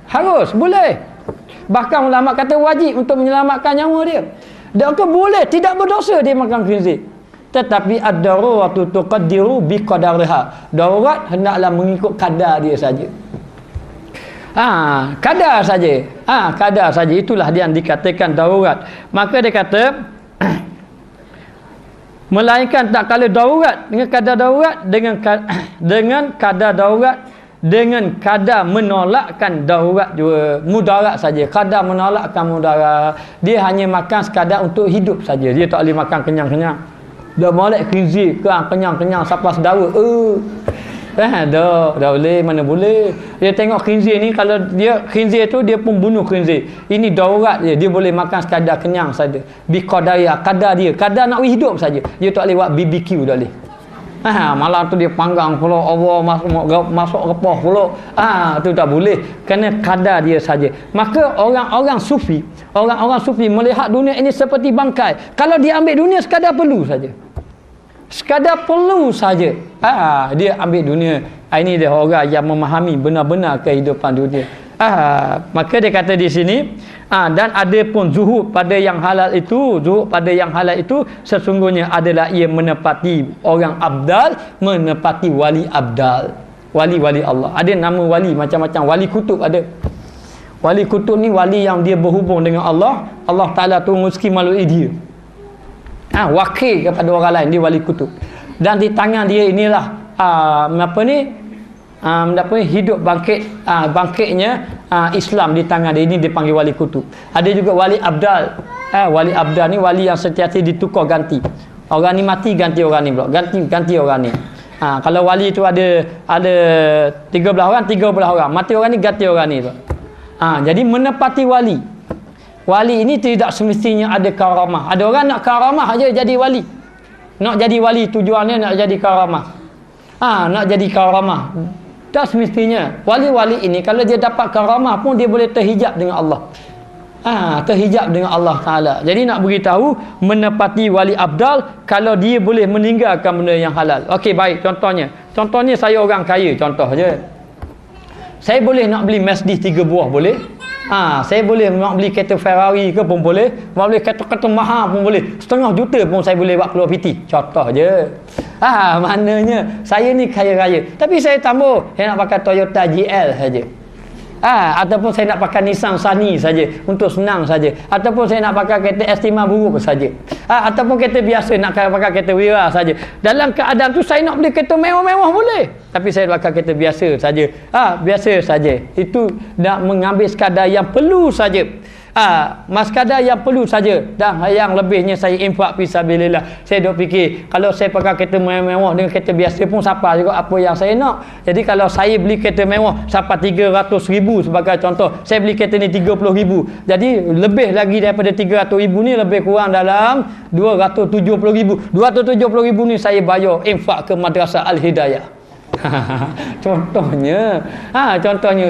Harus, boleh. Bahkan ulama kata wajib untuk menyelamatkan nyawa dia. Dan boleh, tidak berdosa dia makan khinzir. Tetapi ad-daruratu tuqaddiru biqadariha. Darurat hendaklah mengikut kadar dia saja. Kadar saja. Kadar saja, itulah dia yang dikatakan darurat. Maka dia kata melainkan tak kala darurat dengan kadar darurat dengan kadar darurat dengan kadar menolakkan darurat juga mudarat saja. Kadar menolakkan mudarat. Dia hanya makan sekadar untuk hidup saja. Dia tak boleh makan kenyang-kenyang. Dah molek khinzir ke kenyang-kenyang sampai sedawa. Dah boleh, mana boleh. Dia tengok khinzir ni, kalau dia khinzir tu dia pun bunuh khinzir. Ini darurat dia boleh makan sekadar kenyang saja. Bi qadariya, kadar dia, kadar nak hidup saja. Dia tak boleh buat BBQ dah boleh. Malam tu dia panggang pula, Allah masuk repah pula. Tu tak boleh. Kerana kadar dia saja. Maka orang-orang sufi melihat dunia ini seperti bangkai. Kalau dia ambil dunia sekadar perlu saja. Sekadar perlu saja. Dia ambil dunia. Ini dia orang yang memahami benar-benar kehidupan dunia. Maka dia kata di sini, dan ada pun zuhud pada yang halal itu. Zuhud pada yang halal itu sesungguhnya adalah ia menepati orang abdal, menepati wali abdal, wali-wali Allah. Ada nama wali macam-macam. Wali kutub ada. Wali kutub ni wali yang dia berhubung dengan Allah. Allah Ta'ala turun rezeki melalui dia. Wakil kepada orang lain, dia wali kutub. Dan di tangan dia inilah hidup bangkitnya Islam di tangan dia. Ini dipanggil wali kutub. Ada juga wali abdal. Wali abdal ni wali yang sentiasa ditukar ganti. Orang ni mati, ganti orang ni pula. Ganti orang ni. Kalau wali tu ada 13 orang, mati orang ni, ganti orang ni pula. Jadi menepati wali. Wali ini tidak semestinya ada karamah. Ada orang nak karamah aja jadi wali. Nak jadi wali tujuannya nak jadi karamah. Nak jadi karamah. Tak semestinya. Wali-wali ini kalau dia dapat karamah pun dia boleh terhijab dengan Allah. Terhijab dengan Allah Ta'ala. Jadi nak beritahu menepati wali abdal kalau dia boleh meninggalkan benda yang halal. Okey, baik, contohnya saya orang kaya, contoh je. Saya boleh nak beli Mercedes 3 buah, boleh? Saya boleh nak beli kereta Ferrari ke pun boleh. Nak beli kereta mahal pun boleh. 500 juta pun saya boleh buat keluar piti. Contoh je. Maknanya saya ni kaya raya. Tapi saya tambah, saya nak pakai Toyota GL saja. Ataupun saya nak pakai Nissan Sunny saja untuk senang saja. Ataupun saya nak pakai kereta Estima buruk saja. Ataupun kereta biasa nak pakai kereta Wira saja. Dalam keadaan tu saya nak beli kereta mewah-mewah boleh. Tapi saya pakai kereta biasa saja. Biasa saja. Itu nak mengambil sekadar yang perlu saja. Sekadar yang perlu saja. Dan yang lebihnya saya infak fisabilillah. Saya duk fikir kalau saya pakai kereta mewah dengan kereta biasa pun siapa juga apa yang saya nak. Jadi kalau saya beli kereta mewah siapa 300,000 sebagai contoh, saya beli kereta ni 30,000. Jadi lebih lagi daripada 300,000 ni, lebih kurang dalam 270,000. 270,000 ni saya bayar infak ke Madrasah Al-Hidayah. Contohnya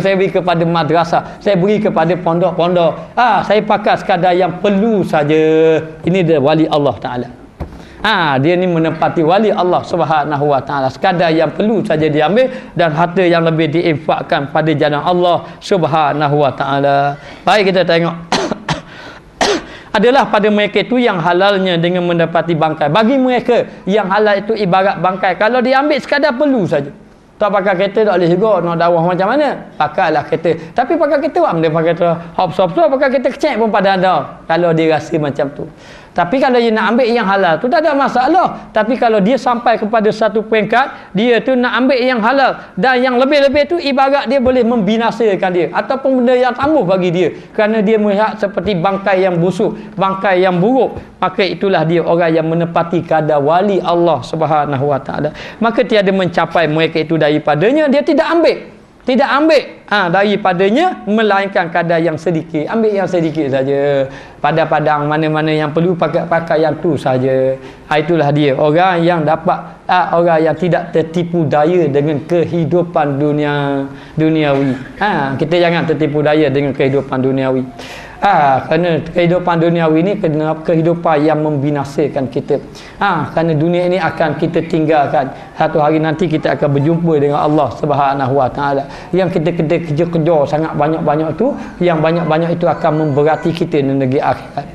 saya beri kepada madrasah, saya beri kepada pondok-pondok. Saya pakai sekadar yang perlu saja. Ini dia wali Allah Ta'ala. Dia ni menempati wali Allah Subhanahu Wa Ta'ala. Sekadar yang perlu saja diambil dan harta yang lebih diinfakkan pada jalan Allah Subhanahu Wa Ta'ala. Baik, kita tengok. Adalah pada mereka itu yang halalnya dengan mendapati bangkai. Bagi mereka yang halal itu ibarat bangkai. Kalau diambil sekadar perlu saja. Tak pakai kereta tak boleh juga. Nak dakwah macam mana? Pakailah kereta. Tapi pakai kereta apa? Dia pakai kereta hop-hop. Pakai kereta kecil pun pada anda. Kalau dia rasa macam tu. Tapi kalau dia nak ambil yang halal tu tak ada masalah. Tapi kalau dia sampai kepada satu peringkat, dia tu nak ambil yang halal dan yang lebih-lebih tu ibarat dia boleh membinasakan dia ataupun benda yang tambah bagi dia kerana dia melihat seperti bangkai yang busuk, bangkai yang buruk, maka itulah dia orang yang menepati kadar wali Allah Subhanahu Wa Taala. Maka tiada mencapai mereka itu daripadanya, dia tidak ambil daripadanya melainkan kadar yang sedikit. Ambil yang sedikit saja. Pada padang mana-mana yang perlu pakai yang tu saja. Itulah dia orang yang dapat orang yang tidak tertipu daya dengan kehidupan duniawi. Kita jangan tertipu daya dengan kehidupan duniawi. Kerana kehidupan duniawi ini kehidupan yang membinasakan kita. Kerana dunia ini akan kita tinggalkan. Satu hari nanti kita akan berjumpa dengan Allah Subhanahu Wa Taala. Yang kita kerja sangat banyak-banyak tu, yang banyak-banyak itu akan memberati kita di negeri akhirat.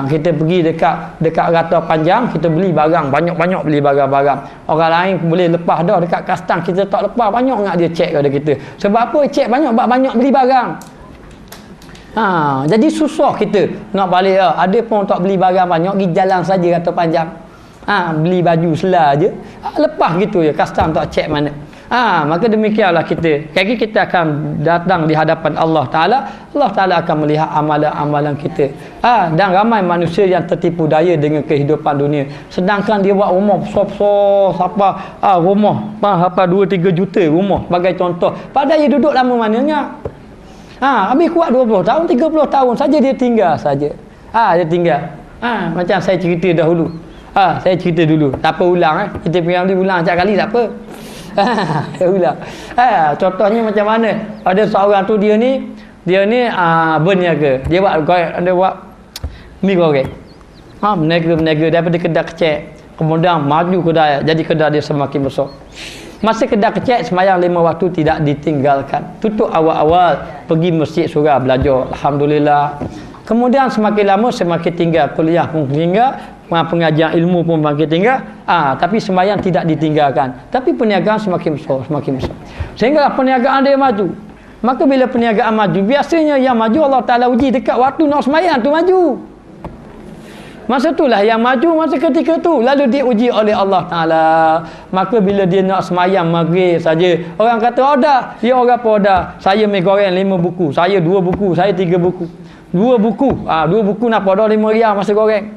Kita pergi dekat Rata Panjang, kita beli barang, banyak-banyak beli barang-barang. Orang lain boleh lepas dah dekat kastam, kita tak lepas, banyak nak dia cek pada kita. Sebab apa? Cek banyak beli barang. Jadi susah kita nak balik. Ada pun tak beli barang banyak, pergi jalan saja Rata Panjang. Beli baju selah je. Lepas gitu je, custom tak cek mana. Maka demikianlah kita. Kali kita akan datang di hadapan Allah Ta'ala. Allah Ta'ala akan melihat amalan-amalan kita. Dan ramai manusia yang tertipu daya dengan kehidupan dunia. Sedangkan dia buat rumah besar-besar, rumah 2-3 juta rumah sebagai contoh. Padahal dia duduk lama mananya. Habis kuat 20 tahun, 30 tahun saja dia tinggal saja. Dia tinggal. Macam saya cerita dahulu. Saya cerita dulu. Tak apa ulang. Kita pergi ulang setiap kali tak apa. Saya ulang. Contohnya macam mana? Ada seorang tu dia ni berniaga. Dia buat mi goreng. Berniaga daripada kedai kecil. Kemudian maju kedai, jadi kedai dia semakin besar. Masa kedai kecil sembahyang 5 waktu tidak ditinggalkan. Tutup awal-awal, pergi masjid surah belajar. Alhamdulillah. Kemudian semakin lama semakin tinggal, kuliah pun tinggal, pengajian ilmu pun makin tinggal. Tapi sembahyang tidak ditinggalkan. Tapi perniagaan semakin besar. Sehingga perniagaan dia maju. Maka bila perniagaan maju, biasanya yang maju Allah Ta'ala uji dekat waktu nak sembahyang tu maju. Masa itulah yang maju, masa ketika tu lalu dia uji oleh Allah Ta'ala. Maka bila dia nak semayang maghrib saja, orang kata dah, dia orang apa dah, saya mi goreng 5 buku, saya 2 buku, saya 3 buku, 2 buku 2 buku nak dah 5 riyal masa goreng.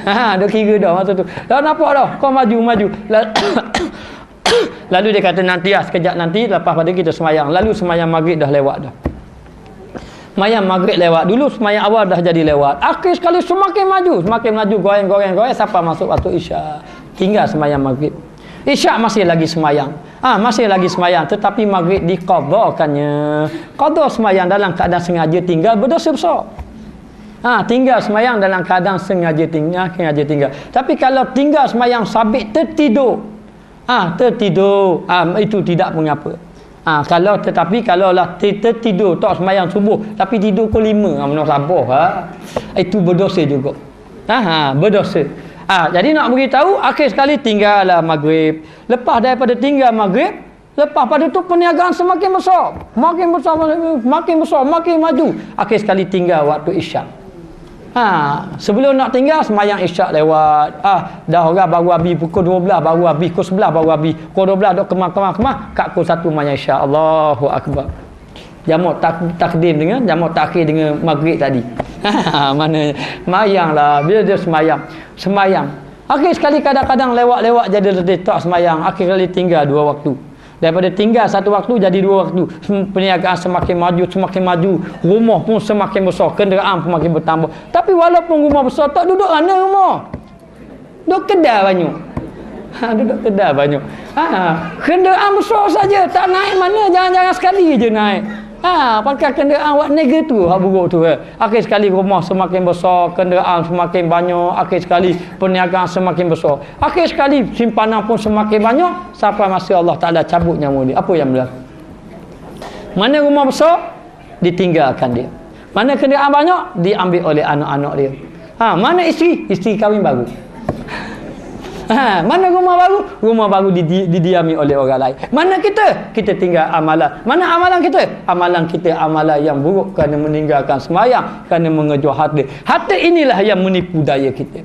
Dia kira dah masa tu dah nampak dah, kau maju lalu dia kata nanti sekejap nanti lepas pada kita semayang. Lalu semayang maghrib dah lewat dah. Semayang maghrib lewat. Dulu semayang awal dah jadi lewat. Akhir sekali semakin maju, goreng sampai masuk waktu Isyak. Tinggal semayang maghrib. Isyak masih lagi semayang. Tetapi maghrib diqadhakannya. Qadha semayang dalam keadaan sengaja tinggal berdosa besar. Tinggal semayang dalam keadaan sengaja tinggal. Tapi kalau tinggal semayang sabit tertidur. Itu tidak mengapa. Tetapi kalau lah tertidur tak sembahyang subuh tapi tidur pukul 5 mana sabar itu berdosa juga. Berdosa. Jadi nak beritahu akhir sekali tinggallah maghrib. Lepas daripada tinggal maghrib, lepas pada tu perniagaan semakin besar, makin maju. Akhir sekali tinggal waktu Isyak. Sebelum nak tinggal sembahyang Isyak lewat. Dah orang baru habis pukul 12 baru habis, pukul 11 baru habis, pukul 12 dok kemah kat pukul 1 sembahyang Isyak. Allahu akbar. Jamak takdim dengan jamak takhir dengan maghrib tadi. Mana sembahyanglah bila dia sembahyang. Akhir sekali kadang-kadang lewat jadi letih tak sembahyang. Akhir kali tinggal 2 waktu. Daripada tinggal 1 waktu jadi 2 waktu. Perniagaan semakin maju, rumah pun semakin besar, kenderaan pun makin bertambah. Tapi walaupun rumah besar tak duduk mana rumah. Duduk kedai banyak. Kenderaan besar saja, tak naik mana, jangan-jangan sekali je naik. Pakai kenderaan buat niaga tu, buruk tu. Akhir sekali rumah semakin besar, kenderaan semakin banyak, akhir sekali perniagaan semakin besar. Akhir sekali simpanan pun semakin banyak sampai masa Allah Ta'ala cabut nyawa dia. Apa yang berlaku? Mana rumah besar ditinggalkan dia. Mana kenderaan banyak diambil oleh anak-anak dia. Mana isteri kahwin baru. Mana rumah baru? Rumah baru didiami oleh orang lain. Mana kita? Kita tinggal amalan. Mana amalan kita? Amalan kita amalan yang buruk kerana meninggalkan sembahyang, kerana mengejar harta. Harta inilah yang menipu daya kita.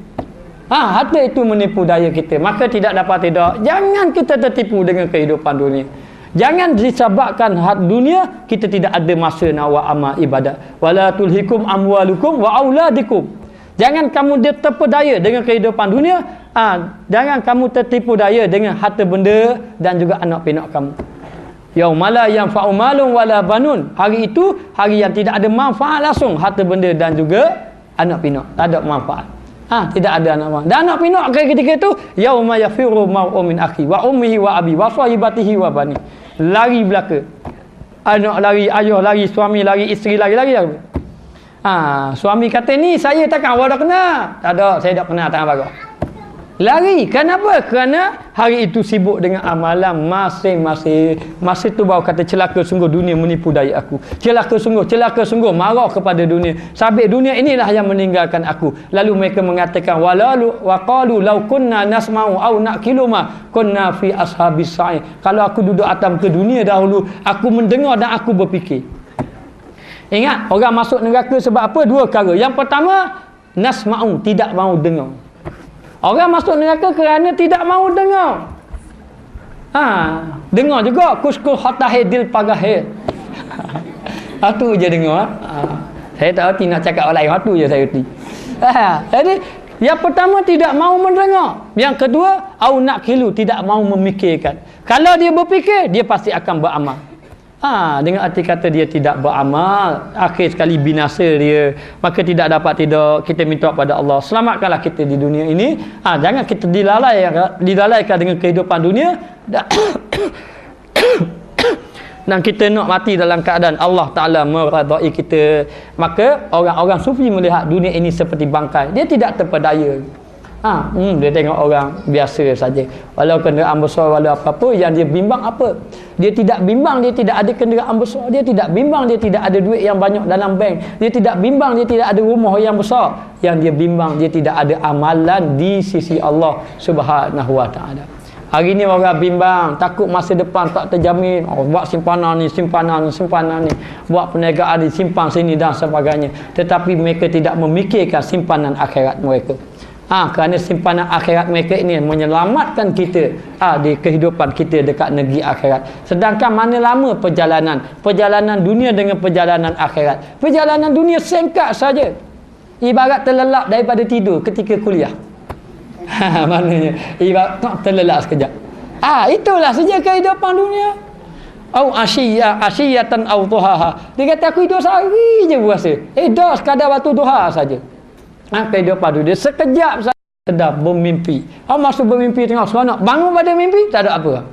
Harta itu menipu daya kita. Maka tidak dapat tidak. Jangan kita tertipu dengan kehidupan dunia. Jangan disebabkan dunia kita tidak ada masa nak buat amal ibadat. Wala tulhikum amwalukum wa auladikum. Jangan kamu terpedaya dengan kehidupan dunia. Jangan kamu tertipu daya dengan harta benda dan juga anak pinak kamu. Yaumala yanfa'u malun wala banun. Hari itu hari yang tidak ada manfaat langsung harta benda dan juga anak pinak. Tak ada manfaat. Tidak ada anak manfaat. Dan anak pinak ketika itu yauma yafiru mar'u min akhi wa ummihi wa abi wa sahibatihi wa bani. Lari belaka. Anak lari, ayah lari, suami lari, isteri lari. Suami kata ni saya takkan awak dah kenal. Tak ada, saya dah kenal tangan bagus. Lari. Kenapa? Kerana hari itu sibuk dengan amalan masing-masing. Masa tu baru kata celaka sungguh dunia menipu daya aku. Celaka sungguh marah kepada dunia. Sabit dunia inilah yang meninggalkan aku. Lalu mereka mengatakan wa qalu law kunna nasma'u aw naqilu ma kunna fi ashabis sa'i. Kalau aku duduk atas ke dunia dahulu, aku mendengar dan aku berfikir. Ingat, orang masuk neraka sebab apa? Dua perkara. Yang pertama, nasma'u, tidak mahu dengar. Orang masuk neraka kerana tidak mahu dengar. Dengar juga kuskul hatahidil pagahid. Itu je dengar. Saya tak erti nak cakap orang lain. Itu je saya erti. Jadi yang pertama tidak mahu mendengar. Yang kedua, au naqilu, tidak mahu memikirkan. Kalau dia berfikir, dia pasti akan beramal. Dengan arti kata dia tidak beramal, akhir sekali binasa dia. Maka tidak dapat tidak, kita minta pada Allah, selamatkanlah kita di dunia ini. Jangan kita dilalaikan dengan kehidupan dunia dan kita nak mati dalam keadaan Allah Ta'ala meradai kita. Maka orang-orang sufi melihat dunia ini seperti bangkai. Dia tidak terpedaya. Dia tengok orang biasa saja. Walau kenderaan besar, walau apa-apa, yang dia bimbang apa? Dia tidak bimbang dia tidak ada kenderaan besar. Dia tidak bimbang dia tidak ada duit yang banyak dalam bank. Dia tidak bimbang dia tidak ada rumah yang besar. Yang dia bimbang dia tidak ada amalan di sisi Allah Subhanahu Wa Ta'ala. Hari ni orang bimbang, takut masa depan tak terjamin. Buat simpanan ni. Buat perniagaan ni, simpan sini dan sebagainya. Tetapi mereka tidak memikirkan simpanan akhirat mereka. Kerana simpanan akhirat mereka ini menyelamatkan kita di kehidupan kita dekat negeri akhirat. Sedangkan mana lama perjalanan dunia dengan perjalanan akhirat. Perjalanan dunia singkat saja. Ibarat terlelap daripada tidur ketika kuliah. Maknanya ibarat terlelap sekejap. Itulah saja kehidupan dunia. Au asyiyatan au duhaha. Dia kata aku hidup sehari je puasa. Dah sekadar waktu duha saja. Kehidupan dunia sekejap saja sedap bermimpi. Masuk bermimpi tengok seronok, bangun pada mimpi tak ada apa.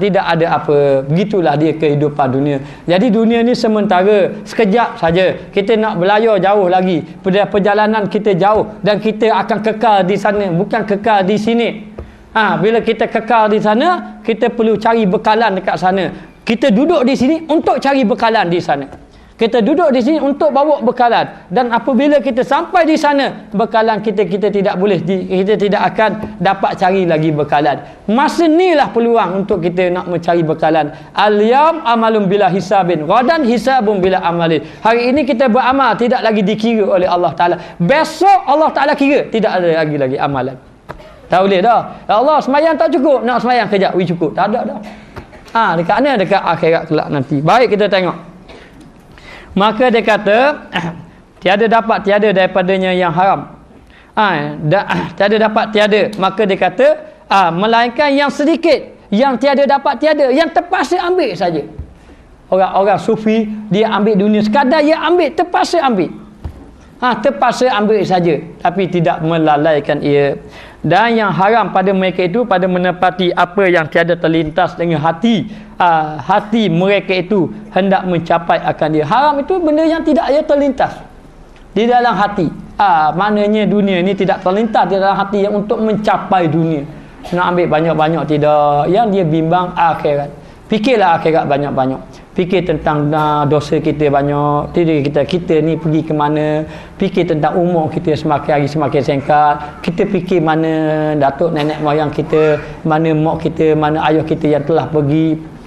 Tidak ada apa. Begitulah dia kehidupan dunia. Jadi dunia ni sementara, sekejap saja. Kita nak berlayar jauh lagi. Perjalanan kita jauh dan kita akan kekal di sana, bukan kekal di sini. Bila kita kekal di sana, kita perlu cari bekalan dekat sana. Kita duduk di sini untuk cari bekalan di sana. Kita duduk di sini untuk bawa bekalan. Dan apabila kita sampai di sana, bekalan kita tidak boleh, kita tidak akan dapat cari lagi bekalan. Masa inilah peluang untuk kita nak mencari bekalan. Al-yam amalun bila hisabin, ghadan hisabun bila amalin. Hari ini kita beramal, tidak lagi dikira oleh Allah Ta'ala. Besok Allah Ta'ala kira, tidak ada lagi amalan. Tak boleh dah. Ya Allah, semayang tak cukup, nak semayang kejap, cukup. Tak ada dah. Dekat mana? Dekat akhirat kelak nanti. Baik, kita tengok. Maka dia kata tiada daripadanya yang haram. Tiada dapat tiada. Maka dia kata melainkan yang sedikit, yang tiada dapat tiada, yang terpaksa ambil saja. Orang sufi dia ambil dunia sekadar dia ambil, terpaksa ambil. Terpaksa ambil saja, tapi tidak melalaikan ia. Dan yang haram pada mereka itu pada menepati apa yang tiada terlintas dengan hati. Hati mereka itu hendak mencapai akan dia. Haram itu benda yang tidak ada terlintas di dalam hati. Maknanya dunia ni tidak terlintas di dalam hati yang untuk mencapai dunia. Nak ambil banyak-banyak tidak. Yang dia bimbang akhirat. Fikirlah akhirat banyak-banyak. Fikir tentang dosa kita banyak. Kita ni pergi ke mana. Fikir tentang umur kita semakin hari semakin singkat. Kita fikir mana datuk nenek moyang kita, mana mak kita, mana ayah kita yang telah pergi.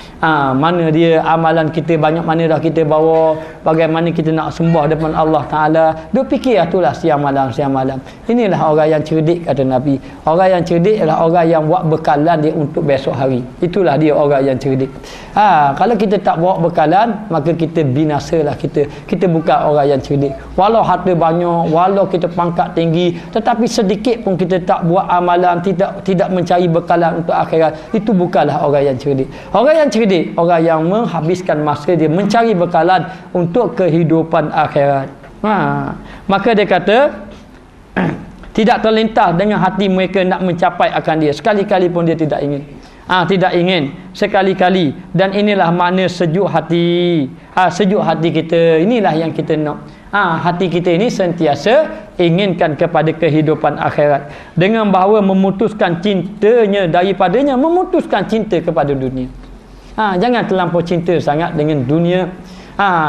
Mana dia amalan kita banyak mana dah kita bawa, bagaimana kita nak sembah depan Allah Ta'ala. Duk fikir itulah siang malam. Inilah orang yang cerdik, kata Nabi. Orang yang cerdik adalah orang yang buat bekalan dia untuk besok hari. Itulah dia orang yang cerdik. Kalau kita tak bawa bekalan, maka kita binasalah. Kita bukan orang yang cerdik. Walau harta banyak, walau kita pangkat tinggi, tetapi sedikit pun kita tak buat amalan, tidak mencari bekalan untuk akhirat, itu bukanlah orang yang cerdik. Orang yang cerdik, orang yang menghabiskan masa dia mencari bekalan untuk kehidupan akhirat. Maka dia kata tidak terlintas dengan hati mereka nak mencapai akan dia. Sekali-kali pun dia tidak ingin. Tidak ingin sekali-kali. Dan inilah makna sejuk hati. Sejuk hati kita, inilah yang kita nak. Hati kita ini sentiasa inginkan kepada kehidupan akhirat, dengan bahawa memutuskan cintanya daripadanya, memutuskan cinta kepada dunia. Jangan terlampau cinta sangat dengan dunia.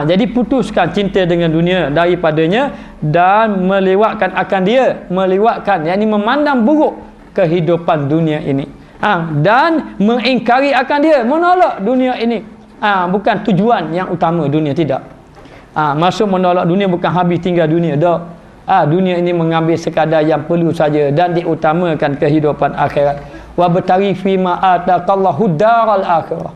Jadi putuskan cinta dengan dunia daripadanya dan melewatkan akan dia, yakni memandang buruk kehidupan dunia ini. Dan mengingkari akan dia, menolak dunia ini. Bukan tujuan yang utama dunia, tidak. Maksud menolak dunia bukan habis tinggal dunia, dak. Dunia ini mengambil sekadar yang perlu saja dan diutamakan kehidupan akhirat. Wa batari fima ataqallahu daral akhirah.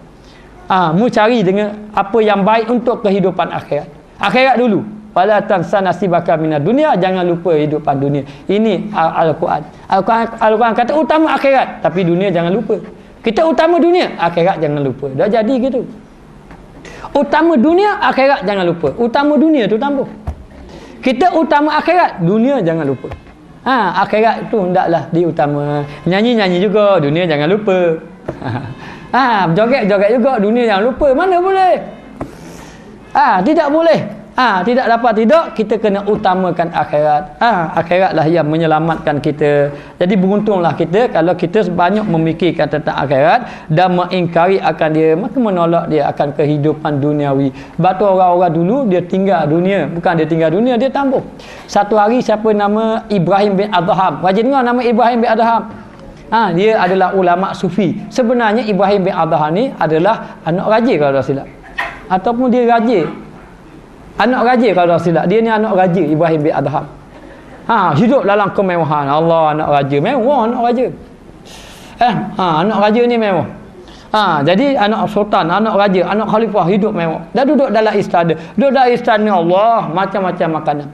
Mu cari dengan apa yang baik untuk kehidupan akhirat. Akhirat dulu. Wala tansa nasibaka minad dunya, jangan lupa hidupan dunia. Ini Al-Quran. Al-Quran kata utama akhirat, tapi dunia jangan lupa. Kita utama dunia, akhirat jangan lupa. Dah jadi gitu. Utama dunia, akhirat jangan lupa. Utama dunia tu tambah. Kita utama akhirat, dunia jangan lupa. Akhirat tu hendaklah diutama. Nyanyi-nyanyi juga, dunia jangan lupa. Joget-joget juga, dunia jangan lupa. Mana boleh? Tidak boleh. Tidak dapat, tidak. Kita kena utamakan akhirat. Akhiratlah yang menyelamatkan kita. Jadi beruntunglah kita kalau kita banyak memikirkan tentang akhirat dan mengingkari akan dia, maka menolak dia akan kehidupan duniawi. Sebab tu orang-orang dulu dia tinggal dunia. Bukan dia tinggal dunia, dia tambah. Satu hari siapa nama Ibrahim bin Adham. Wajib dengar nama Ibrahim bin Adham. Dia adalah ulama sufi. Sebenarnya Ibrahim bin Adham ni adalah anak raja kalau tak silap. Ataupun dia raja. Anak raja kalau tak silap. Dia ni anak raja Ibrahim bin Adham. Hidup dalam kemewahan. Allah, anak raja. Mewah anak raja. Anak raja ni mewah. Jadi anak sultan, anak raja, anak khalifah hidup mewah. Dah duduk dalam istana. Duduk dalam istana Allah, macam-macam makanan.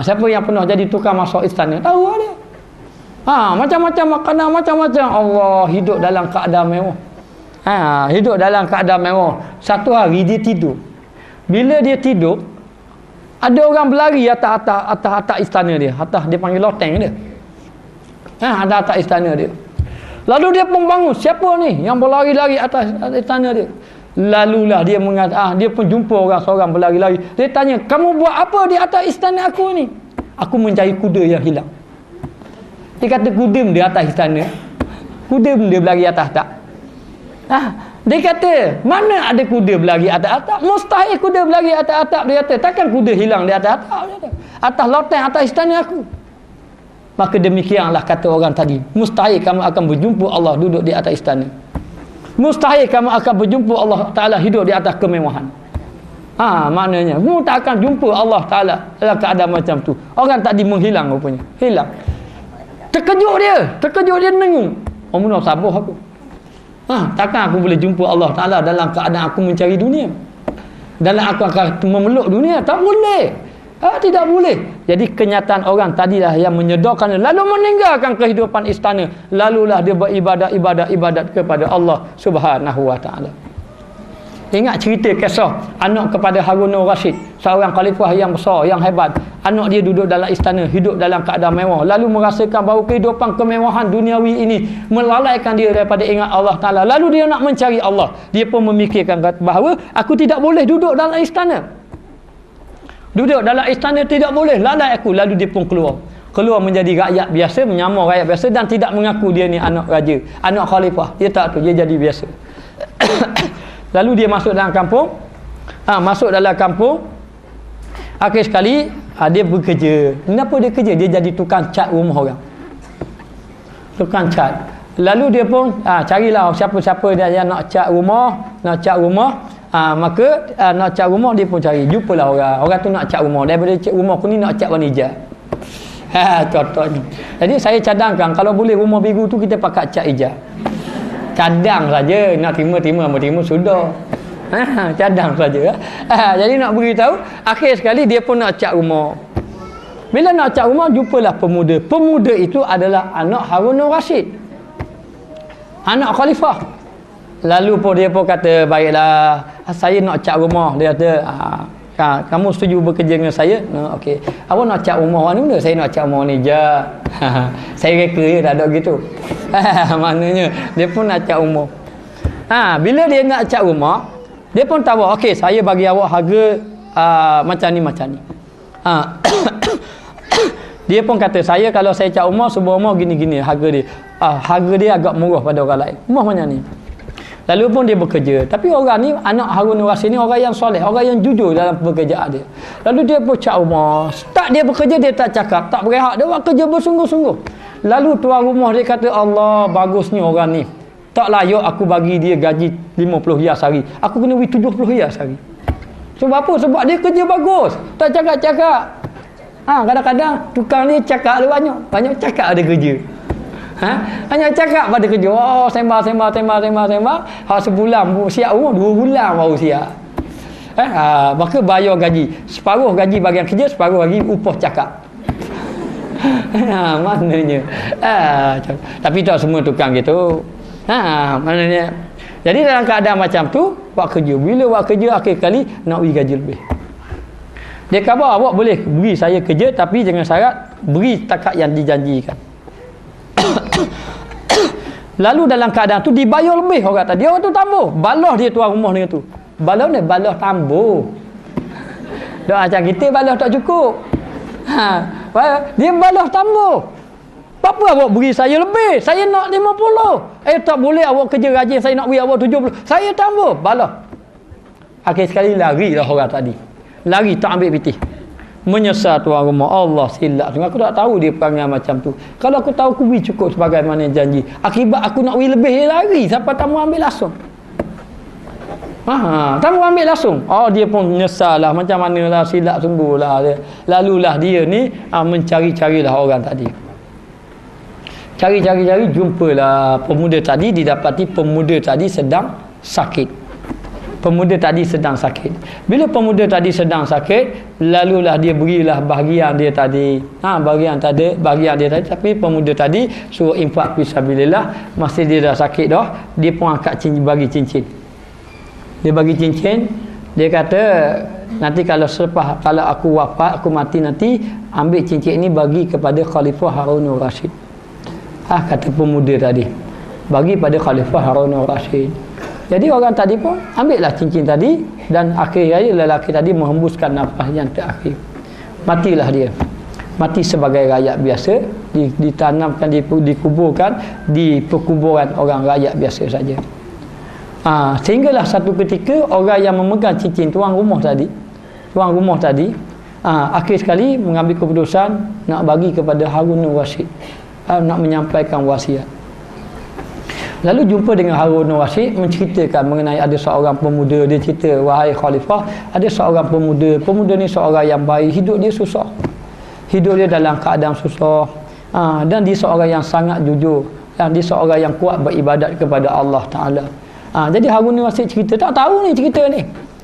Siapa yang pernah jadi tukang masak istana? Tahu dia. Macam-macam makanan, macam-macam. Allah, hidup dalam keadaan mewah. Hidup dalam keadaan mewah. Satu hari dia tidur. Bila dia tidur, ada orang berlari atas istana dia. Atas dia panggil loteng dia. Atas istana dia. Lalu dia pun bangun. Siapa ni yang berlari-lari atas istana dia? Lalulah dia mengatakan, dia pun jumpa seorang berlari-lari. Dia tanya, kamu buat apa di atas istana aku ni? Aku mencari kuda yang hilang. Dia kata kuda dia atas istana. Kuda dia berlari atas tak? Dia kata, mana ada kuda berlari atas atap? Mustahil kuda berlari atas atap. Dia kata, takkan kuda hilang di atas atap? Atas loteng, atas istana aku. Maka demikianlah kata orang tadi. Mustahil kamu akan berjumpa Allah duduk di atas istana. Mustahil kamu akan berjumpa Allah Ta'ala hidup di atas kemewahan. Maknanya, kamu tak akan jumpa Allah Ta'ala dalam keadaan macam tu. Orang tadi menghilang rupanya. Hilang. Terkejut dia nengung. Mula sabar aku. Takkan aku boleh jumpa Allah Ta'ala dalam keadaan aku mencari dunia, dalam aku akan memeluk dunia? Tak boleh. Tidak boleh. Jadi kenyataan orang tadilah yang menyedarkan, lalu meninggalkan kehidupan istana, lalulah dia beribadat kepada Allah Subhanahu Wa Ta'ala. Ingat cerita kisah anak kepada Harun al-Rashid, seorang khalifah yang besar, yang hebat. Anak dia duduk dalam istana, hidup dalam keadaan mewah, lalu merasakan bahawa kehidupan kemewahan duniawi ini melalaikan dia daripada ingat Allah Ta'ala. Lalu dia nak mencari Allah. Dia pun memikirkan bahawa aku tidak boleh duduk dalam istana. Duduk dalam istana tidak boleh, lalai aku. Lalu dia pun keluar menjadi rakyat biasa, menyamar rakyat biasa dan tidak mengaku dia ni anak raja, anak khalifah. Dia tak tu, dia jadi biasa. Lalu dia masuk dalam kampung. Masuk dalam kampung. Akhir sekali dia bekerja. Kenapa dia kerja? Dia jadi tukang cat rumah orang. Tukang cat. Lalu dia pun carilah siapa-siapa dia yang nak cat rumah. Maka nak cat rumah dia pun cari. Jumpalah orang. Orang tu nak cat rumah. Daripada cat rumah aku ni nak cat warna hijau. Contohnya. Jadi saya cadangkan kalau boleh rumah biru tu kita pakai cat hijau. Cadang saja. Nak terima sudah. Cadang saja. Jadi nak beritahu, akhir sekali dia pun nak cat rumah. Bila nak cat rumah, jumpalah pemuda. Pemuda itu adalah anak Harun Ar-Rasyid, anak khalifah. Lalu pun dia pun kata, baiklah, saya nak cat rumah. Dia kata, kamu setuju bekerja dengan saya? Okey. Awak nak cat rumah warna mana? Saya nak cat rumah ni je. Saya reka je, tak ada gitu. Maknanya dia pun nak cat rumah. Bila dia nak cat rumah, dia pun tahu, okey, saya bagi awak harga macam ni. Dia pun kata, saya kalau saya cat rumah, sebuah rumah gini-gini harga dia. Harga dia agak murah pada orang lain. Rumah macam ni. Lalu pun dia bekerja. Tapi orang ni, anak Harun Ar-Rasyid ni orang yang soleh, orang yang jujur dalam pekerjaan dia. Lalu dia pun cat rumah. Start dia bekerja, dia tak cakap, tak berehat. Dia buat kerja bersungguh-sungguh. Lalu tuan rumah dia kata, Allah, bagusnya orang ni. Tak layak aku bagi dia gaji 50 riyal sehari. Aku kena bagi 70 riyal sehari. Sebab apa? Sebab dia kerja bagus. Tak cakap-cakap. Kadang-kadang tukang ni cakap ada banyak. Banyak cakap ada kerja. Hanya cakap pada kerja. Sembah. Sebulan siap rumah, 2 bulan baru siap. Maka bayar gaji. Separuh gaji bagian kerja, separuh lagi upah cakap. Maknanya. Tapi tak semua tukang gitu. Maknanya. Jadi dalam keadaan macam tu, buat kerja. Bila buat kerja, akhir kali nak beri gaji lebih. Dia kata, awak boleh beri saya kerja, tapi dengan syarat beri takat yang dijanjikan. Lalu dalam keadaan tu dibayar lebih orang tadi. Orang tu tambah. Balah dia tuan rumah dengan tu. Balah ni balah tambah. Doa macam kita balah tak cukup. Dia balah tambah. Apa awak beri saya lebih? Saya nak 50. Tak boleh awak kerja rajin, saya nak beri awak 70. Saya tambah. Balah. Akhir sekali lari lah orang tadi. Lari tak ambil pitih. Menyesal tuan rumah. Allah silap. Aku tak tahu dia perangai macam tu. Kalau aku tahu, aku beri cukup sebagaimana janji. Akibat aku nak beri lebih, dia lari. Sampai tamu ambil langsung. Tamu ambil langsung. Dia pun menyesal lah. Macam manalah, silap sungguh lah. Lalulah dia ni mencari-carilah orang tadi. Cari, jumpalah pemuda tadi. Didapati pemuda tadi sedang sakit. Pemuda tadi sedang sakit. Bila pemuda tadi sedang sakit, lalulah dia berilah bahagian dia tadi. Bahagian dia tadi. Tapi pemuda tadi suruh infak fisabilillah. Masih dia dah sakit dah, dia pun angkat bagi cincin. Dia bagi cincin. Dia kata, nanti kalau aku wafat, aku mati nanti, ambil cincin ini bagi kepada Khalifah Harun Ar-Rasyid. Kata pemuda tadi. Bagi pada Khalifah Harun Ar-Rasyid. Jadi orang tadi pun ambillah cincin tadi, dan akhirnya lelaki tadi menghembuskan nafas yang terakhir. Matilah dia. Mati sebagai rakyat biasa, ditanamkan, dikuburkan di perkuburan orang rakyat biasa saja. Sehinggalah satu ketika orang yang memegang cincin tuan rumah tadi, akhir sekali mengambil keputusan nak bagi kepada Harun Ar-Rasyid, nak menyampaikan wasiat. Lalu jumpa dengan Harun Ar-Rasyid, menceritakan mengenai ada seorang pemuda. Dia cerita, wahai khalifah, ada seorang pemuda ni seorang yang baik, hidup dia susah, hidup dia dalam keadaan susah, dan dia seorang yang sangat jujur, dan dia seorang yang kuat beribadat kepada Allah Ta'ala. Jadi Harun Ar-Rasyid cerita, tak tahu ni cerita ni.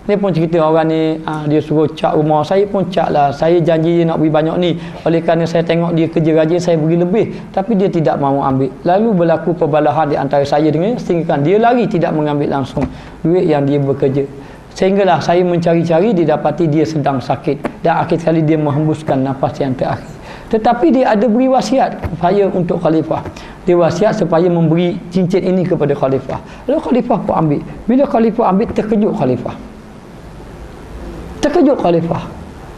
Dia pun cerita orang ni, dia suruh cat rumah. Saya pun cat lah. Saya janji dia nak beri banyak ni. Oleh kerana saya tengok dia kerja rajin, saya beri lebih. Tapi dia tidak mahu ambil. Lalu berlaku perbalahan di antara saya dengan dia, sehingga dia lari tidak mengambil langsung duit yang dia bekerja. Sehinggalah saya mencari-cari, didapati dia sedang sakit. Dan akhir sekali dia menghembuskan nafas yang terakhir. Tetapi dia ada beri wasiat supaya untuk khalifah. Dia wasiat supaya memberi cincin ini kepada khalifah. Lalu khalifah pun ambil. Bila khalifah ambil, terkejut khalifah.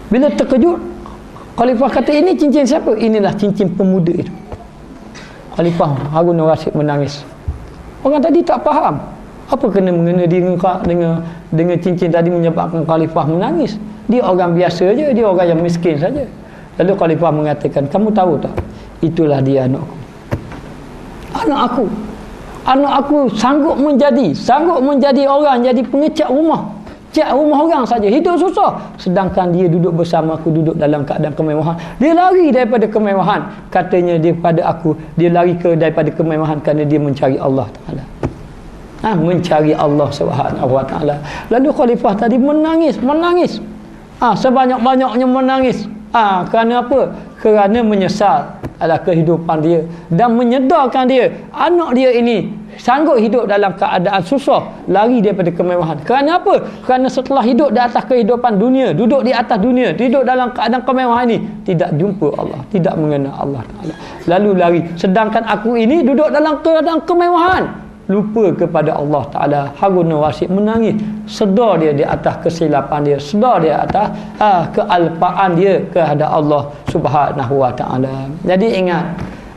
Bila terkejut, khalifah kata, ini cincin siapa? Inilah cincin pemuda itu. Khalifah Harun Ar-Rasyid menangis. Orang tadi tak faham. Apa kena mengena dia dengan cincin tadi menyebabkan khalifah menangis? Dia orang biasa je, dia orang yang miskin saja. Lalu khalifah mengatakan, kamu tahu tak, itulah dia anakku. Anak aku sanggup menjadi orang, jadi pengecat rumah. Cat rumah orang saja, hidup susah. Sedangkan dia duduk bersama aku, duduk dalam keadaan kemewahan. Dia lari daripada kemewahan. Katanya daripada aku, dia lari daripada kemewahan kerana dia mencari Allah Ta'ala. Mencari Allah Subhanahu Wa Ta'ala. Lalu khalifah tadi menangis. Sebanyak-banyaknya menangis. Kerana apa? Kerana menyesal adalah kehidupan dia dan menyedarkan dia, anak dia ini sanggup hidup dalam keadaan susah, lari daripada kemewahan. Kerana apa? Kerana setelah hidup di atas kehidupan dunia, duduk di atas dunia, hidup dalam keadaan kemewahan ini, tidak jumpa Allah, tidak mengenal Allah Ta'ala, lalu lari. Sedangkan aku ini duduk dalam keadaan kemewahan, lupa kepada Allah Ta'ala. Harun Rasyid menangis, sedar dia di atas kesilapan dia, sedar dia atas kealpaan dia kehadap Allah Subhanahu Wa Ta'ala. Jadi ingat,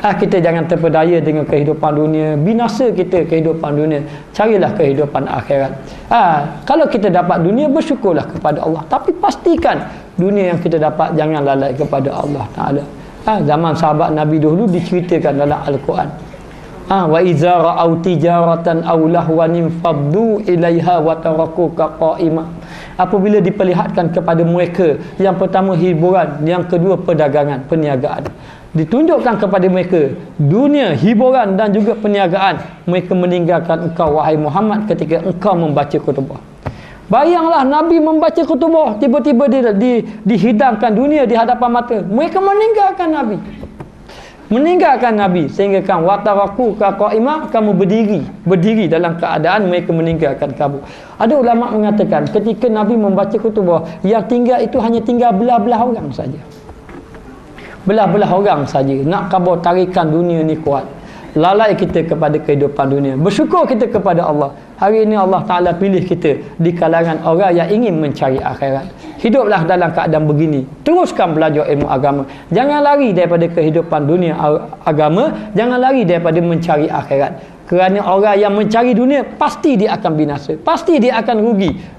kita jangan terpedaya dengan kehidupan dunia, binasa kita kehidupan dunia, carilah kehidupan akhirat. Kalau kita dapat dunia, bersyukurlah kepada Allah, tapi pastikan dunia yang kita dapat jangan lalai kepada Allah Ta'ala. Zaman sahabat Nabi dahulu diceritakan dalam Al-Quran, wa iza ra'au tijaratan aw lahwan faddu ilaiha wa tarakuka qa'ima. Apabila diperlihatkan kepada mereka, yang pertama hiburan, yang kedua perdagangan, perniagaan, ditunjukkan kepada mereka dunia, hiburan dan juga perniagaan, mereka meninggalkan engkau wahai Muhammad ketika engkau membaca khutbah. Bayanglah Nabi membaca khutbah, tiba-tiba dihidangkan dunia di hadapan mata, mereka meninggalkan Nabi sehingga kan wataraku qa'ima, kamu berdiri dalam keadaan mereka meninggalkan kamu. Ada ulama mengatakan ketika Nabi membaca khutbah, yang tinggal itu hanya tinggal belah-belah orang saja. Belah-belah orang saja. Nak khabar tarikan dunia ni kuat, lalai kita kepada kehidupan dunia. Bersyukur kita kepada Allah, hari ini Allah Ta'ala pilih kita di kalangan orang yang ingin mencari akhirat. Hiduplah dalam keadaan begini, teruskan belajar ilmu agama, jangan lari daripada kehidupan dunia agama, jangan lari daripada mencari akhirat. Kerana orang yang mencari dunia, pasti dia akan binasa, pasti dia akan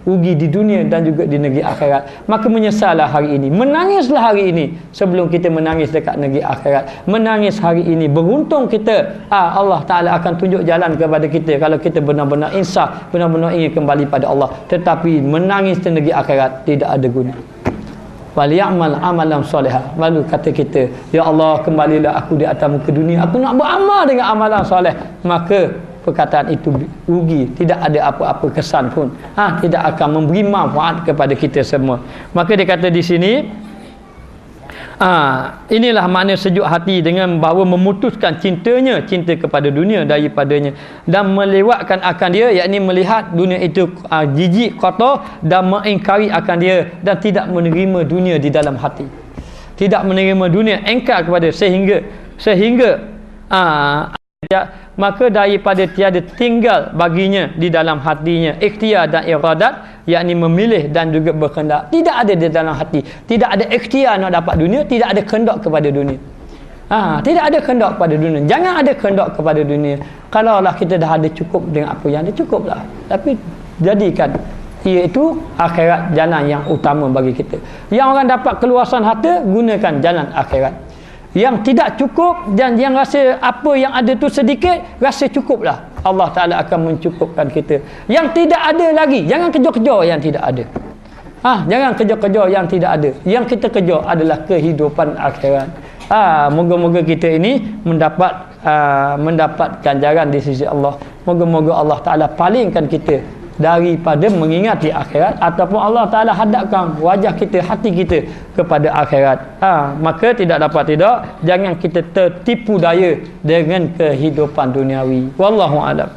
rugi di dunia dan juga di negeri akhirat. Maka menyesallah hari ini, menangislah hari ini sebelum kita menangis dekat negeri akhirat. Menangis hari ini, beruntung kita, Allah Ta'ala akan tunjuk jalan kepada kita kalau kita benar-benar insaf, benar-benar ingin kembali pada Allah. Tetapi menangis di negeri akhirat tidak ada guna. Wali'amal amalan solehah. Lalu kata kita, ya Allah, kembalilah aku di atas muka dunia, aku nak beramal dengan amalan soleh. Maka perkataan itu rugi, tidak ada apa-apa kesan pun, tidak akan memberi manfaat kepada kita semua. Maka dia kata di sini, inilah makna sejuk hati dengan bahawa memutuskan cinta kepada dunia daripadanya dan melewatkan akan dia, yakni melihat dunia itu jijik, kotor dan mengingkari akan dia dan tidak menerima dunia di dalam hati, tidak menerima dunia, engkar kepada sehingga maka daripada tiada tinggal baginya di dalam hatinya ikhtiar dan iradat, yakni memilih dan juga berkehendak. Tidak ada di dalam hati, tidak ada ikhtiar nak dapat dunia, tidak ada kehendak kepada dunia. Tidak ada kehendak kepada dunia. Jangan ada kehendak kepada dunia. Kalaulah kita dah ada cukup dengan apa yang ada, cukuplah. Tapi jadikan iaitu akhirat jalan yang utama bagi kita. Yang orang dapat keluasan harta, gunakan jalan akhirat. Yang tidak cukup dan yang rasa apa yang ada tu sedikit, rasa cukuplah, Allah Ta'ala akan mencukupkan kita. Yang tidak ada lagi, jangan kejar-kejar yang tidak ada. Jangan kejar-kejar yang tidak ada. Yang kita kejar adalah kehidupan akhirat. Moga-moga kita ini mendapat ganjaran di sisi Allah. Moga-moga Allah Ta'ala palingkan kita daripada mengingati akhirat, ataupun Allah Ta'ala hadapkan wajah kita, hati kita kepada akhirat. Maka tidak dapat tidak, jangan kita tertipu daya dengan kehidupan duniawi. Wallahu a'lam.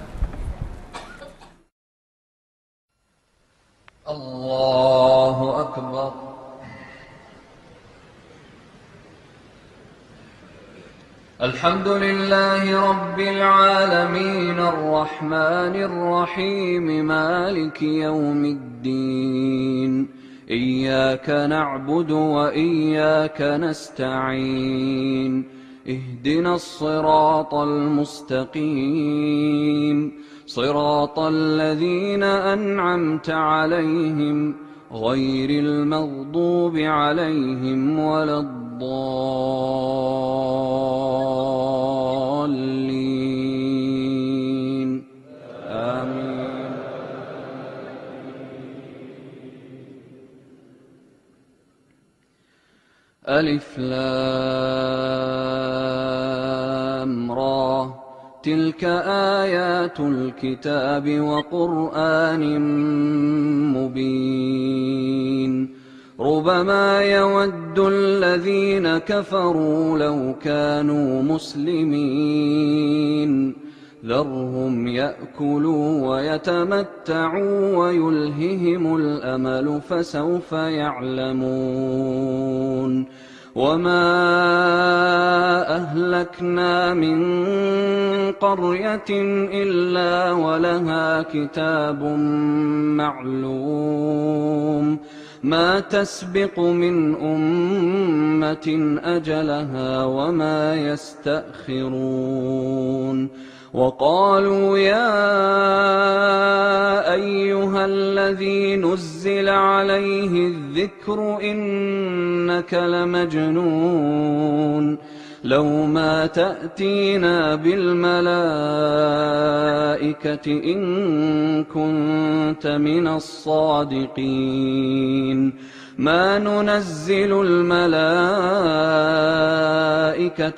Allahu Akbar. الحمد لله رب العالمين الرحمن الرحيم مالك يوم الدين إياك نعبد وإياك نستعين اهدنا الصراط المستقيم صراط الذين أنعمت عليهم غير المغضوب عليهم ولا الضالين آمين. ألف لام را تلك آيات الكتاب وقرآن مبين ربما يود الذين كفروا لو كانوا مسلمين ذرهم يأكلوا ويتمتعوا ويلههم الأمل فسوف يعلمون وما أهلكنا من قرية إلا ولها كتاب معلوم ما تسبق من أمة أجلها وما يستأخرون وقالوا يا أيها الذي نزل عليه الذكر إنك لمجنون لو ما تأتينا بالملائكة إن كنت من الصادقين ما ننزل الملائكة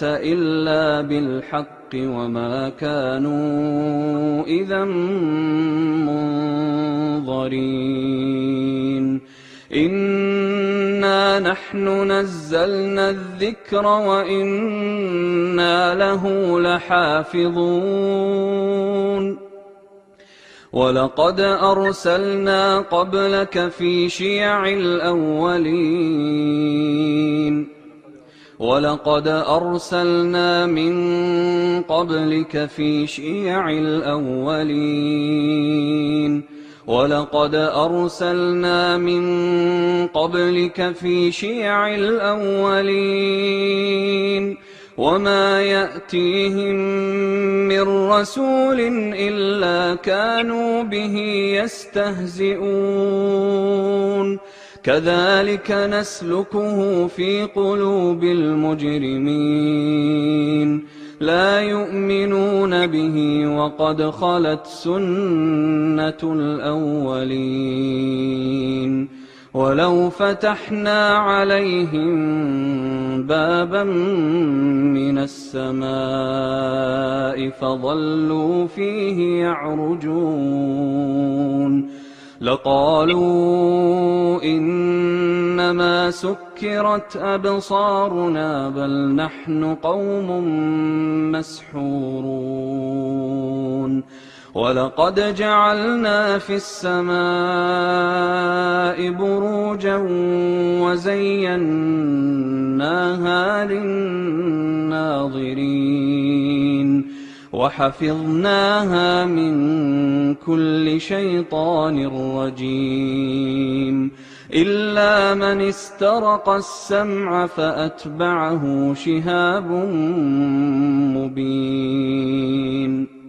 إلا بالحق وما كانوا إذا منظرين إنا نحن نزلنا الذكر وإنا له لحافظون ولقد أرسلنا قبلك في شيع الأولين ولقد أرسلنا من قبلك في شيع الأولين ولقد أرسلنا من قبلك في شيع الأولين وما يأتيهم من رسول إلا كانوا به يستهزئون كذلك نسلكه في قلوب المجرمين لا يؤمنون به وقد خلت سنة الأولين ولو فتحنا عليهم بابا من السماء فظلوا فيه يعرجون لقالوا إنما سكرت أبصارنا بل نحن قوم مسحورون ولقد جعلنا في السماء بروجا وزيناها للناظرين وحفظناها من كل شيطان رجيم إلا من استرق السمع فأتبعه شهاب مبين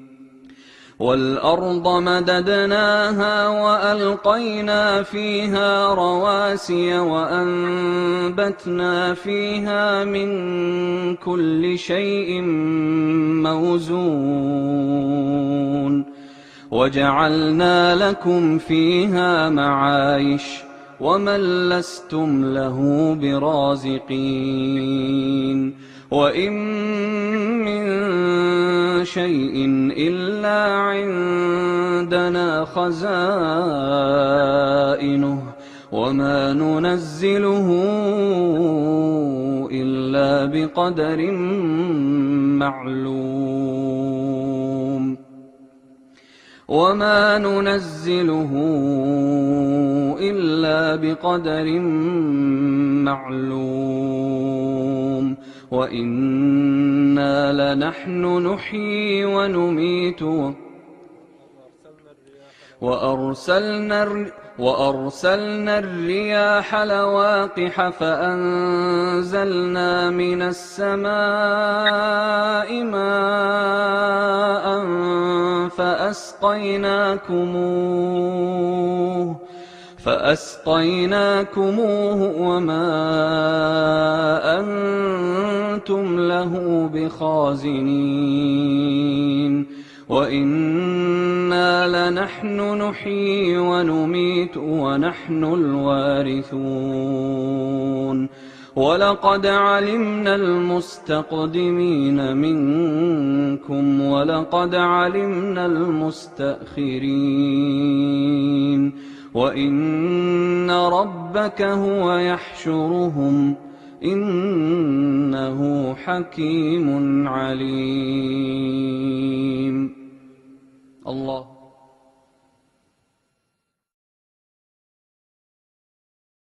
والأرض مددناها وألقينا فيها رواسي وأنبتنا فيها من كل شيء موزون وجعلنا لكم فيها معايش ومن لستم له برازقين وإن من شيء إلا عندنا خزائنه وما ننزله إلا بقدر معلوم وما ننزله إلا بقدر معلوم وإنا لنحن نحيي ونميت وأرسلنا وأرسلنا الرياح لواقح فأنزلنا من السماء ماء فأسقيناكموه وما أنتم له بخازنين وإنا لنحن نحيي ونميت ونحن الوارثون ولقد علمنا المستقدمين منكم ولقد علمنا المستأخرين وإن ربك هو يحشرهم إنه حكيم عليم